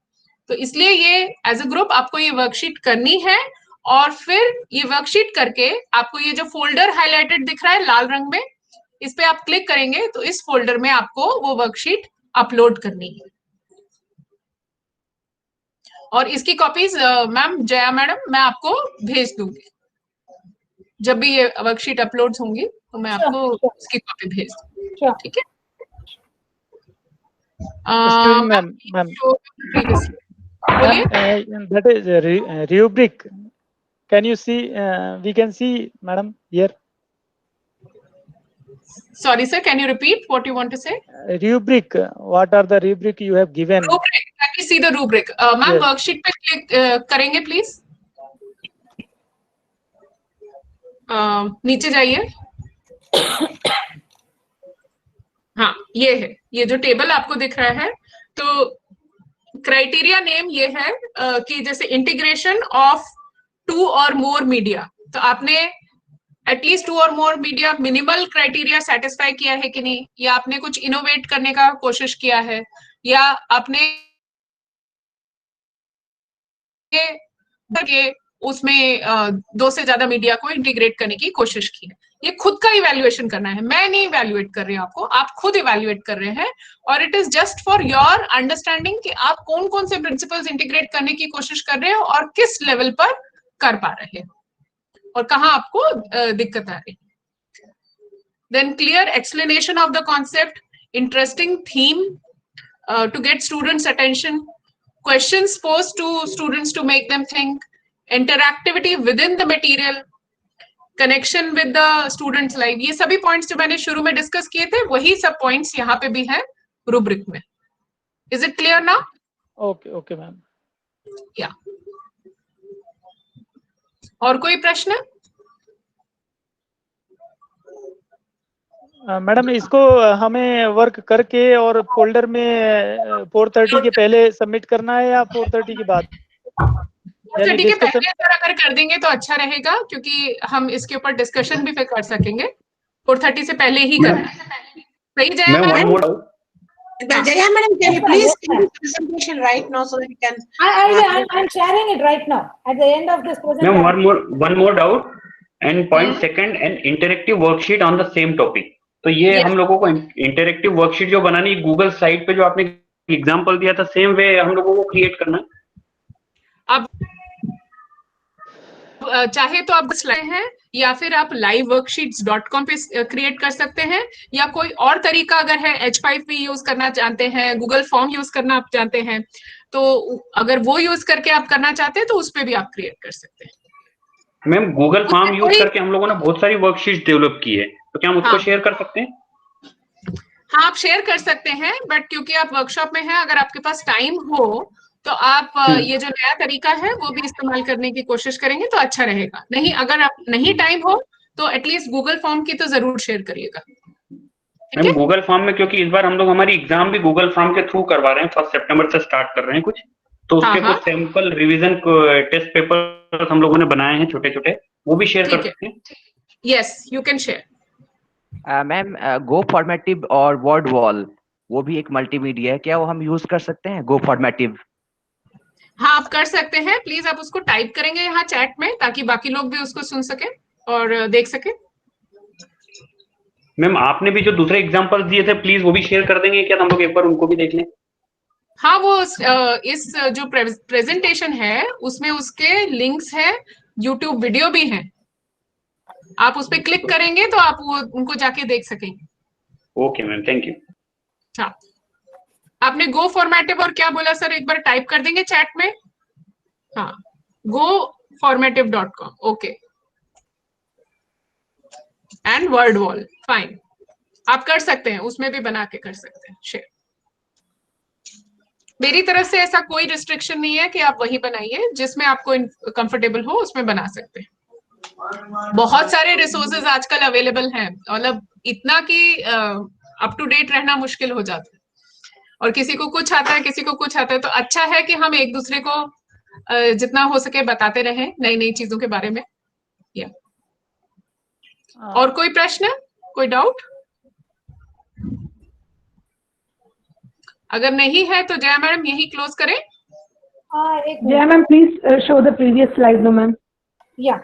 तो इसलिए ये एज अ ग्रुप आपको ये वर्कशीट करनी है, और फिर ये वर्कशीट करके आपको ये जो फोल्डर हाईलाइटेड दिख रहा है लाल रंग में, इस पे आप क्लिक करेंगे तो इस फोल्डर में आपको वो वर्कशीट अपलोड करनी है। और इसकी कॉपीज मैम जया मैडम मैं आपको भेज दूंगी, जब भी ये वर्कशीट अपलोड होंगी तो मैं आपको इसकी कॉपी भेज दूंगी, ठीक है?
That is rubric. Can you see? We can see, madam, here.
Sorry, sir. Can you repeat what you want to say?
Rubric. What are the rubric you have given?
Rubric. Let me see the rubric. Ma'am,
Yes.
worksheet पे click करेंगे please. नीचे जाइए। हाँ, ये है, ये जो table आपको दिख रहा है, तो क्राइटेरिया नेम ये है कि जैसे इंटीग्रेशन ऑफ 2 और मोर मीडिया, तो आपने एटलीस्ट 2 और मोर मीडिया मिनिमल क्राइटेरिया सेटिस्फाई किया है कि नहीं, या आपने कुछ इनोवेट करने का कोशिश किया है, या आपने उसमें 2 से ज्यादा मीडिया को इंटीग्रेट करने की कोशिश की है। ये खुद का इवैल्यूएशन करना है, मैं नहीं इवैल्यूएट कर रही हूँ आपको, आप खुद इवैल्यूएट कर रहे हैं, और it is just for your understanding कि आप कौन कौन से प्रिंसिपल्स इंटीग्रेट करने की कोशिश कर रहे हो और किस लेवल पर कर पा रहे हैं और कहाँ आपको दिक्कत आ रही है। Then clear explanation of the concept, interesting theme to get students' attention, questions posed to students to make them think, interactivity within the material, connection with the students' life. ये सभी points जो मैंने शुरू में discuss किए थे, वही सब points यहाँ पे भी हैं rubric में. Is it clear now?
Okay, ma'am.
Yeah. और कोई प्रश्न?
मैडम इसको हमें वर्क करके और फोल्डर में 4:30 के पहले सबमिट करना है या 4:30 के बाद?
4:30 के पहले अगर कर देंगे तो अच्छा रहेगा, क्योंकि हम इसके ऊपर डिस्कशन भी फिर कर सकेंगे। 4:30 से पहले ही करना है। सही Jaya madam?
Jaya madam, can you please do the presentation right now so that we can?
I'm sharing it right now at the end of this presentation.
Ma'am, one more doubt. And point second, an interactive worksheet on the same topic. तो ये हम लोगों को interactive worksheet जो बनानी, Google site पे जो आपने एग्जांपल दिया था, सेम वे हम लोगों को क्रिएट करना।
अब चाहे तो आप स्लाइड हैं या फिर आप liveworksheets.com पे क्रिएट कर सकते हैं, या कोई और तरीका अगर है H5P यूज करना चाहते हैं, गूगल फॉर्म यूज करना आप जानते हैं, तो अगर वो यूज करके आप करना चाहते हैं तो उस पे भी आप क्रिएट कर सकते हैं।
मैम गूगल फॉर्म यूज करके हम लोगों ने बहुत सारी वर्कशीट डेवलप की है, तो क्या हम उसको शेयर कर सकते हैं?
हाँ, आप शेयर कर सकते हैं, बट क्योंकि आप वर्कशॉप में हैं, अगर आपके पास टाइम हो तो आप ये जो नया तरीका है वो भी इस्तेमाल करने की कोशिश करेंगे तो अच्छा रहेगा। नहीं, अगर आप नहीं टाइम हो तो एटलीस्ट गूगल फॉर्म की तो जरूर शेयर करिएगा।
मैम गूगल फॉर्म में, क्योंकि इस बार हम लोग हमारी एग्जाम भी गूगल फॉर्म के थ्रू करवा रहे हैं, 1 सितंबर से स्टार्ट कर रहे हैं कुछ, तो उसके कुछ सैंपल रिवीजन टेस्ट पेपर हम लोगों ने बनाए हैं छोटे छोटे, वो भी शेयर कर सकते हैं।
Yes, you can share.
Ma'am go formative और वर्ड वॉल, वो भी एक मल्टीमीडिया है, क्या वो हम यूज कर सकते हैं गो फॉर्मेटिव?
हाँ, आप कर सकते हैं। प्लीज आप उसको टाइप करेंगे यहाँ चैट में, ताकि बाकी लोग भी उसको सुन सके और देख सके।
मैम आपने भी जो दूसरे एग्जांपल दिए थे, प्लीज वो भी शेयर कर देंगे क्या, हम लोग एक बार उनको भी देख लें?
हाँ, वो इस जो प्रेजेंटेशन है उसमें उसके लिंक्स है, यूट्यूब वीडियो भी है, आप उस पर क्लिक करेंगे तो आप वो उनको जाके देख सकेंगे।
Okay ma'am, thank you.
हाँ, आपने गो फॉर्मेटिव और क्या बोला सर, एक बार टाइप कर देंगे चैट में? हाँ, goformative.com, okay, and word wall, fine, आप कर सकते हैं, उसमें भी बना के कर सकते हैं शेयर। मेरी तरफ से ऐसा कोई रिस्ट्रिक्शन नहीं है कि आप वही बनाइए, जिसमें आपको कंफर्टेबल हो उसमें बना सकते हैं। बहुत सारे रिसोर्सेज आजकल अवेलेबल हैं, मतलब इतना कि अप टू डेट रहना मुश्किल हो जाता है, और किसी को कुछ आता है, किसी को कुछ आता है, तो अच्छा है कि हम एक दूसरे को जितना हो सके बताते रहें नई नई चीजों के बारे में। या और कोई प्रश्न, कोई डाउट? अगर नहीं है तो जया मैडम यही क्लोज करें।
Jaya ma'am please show the previous slide no ma'am.
Yeah.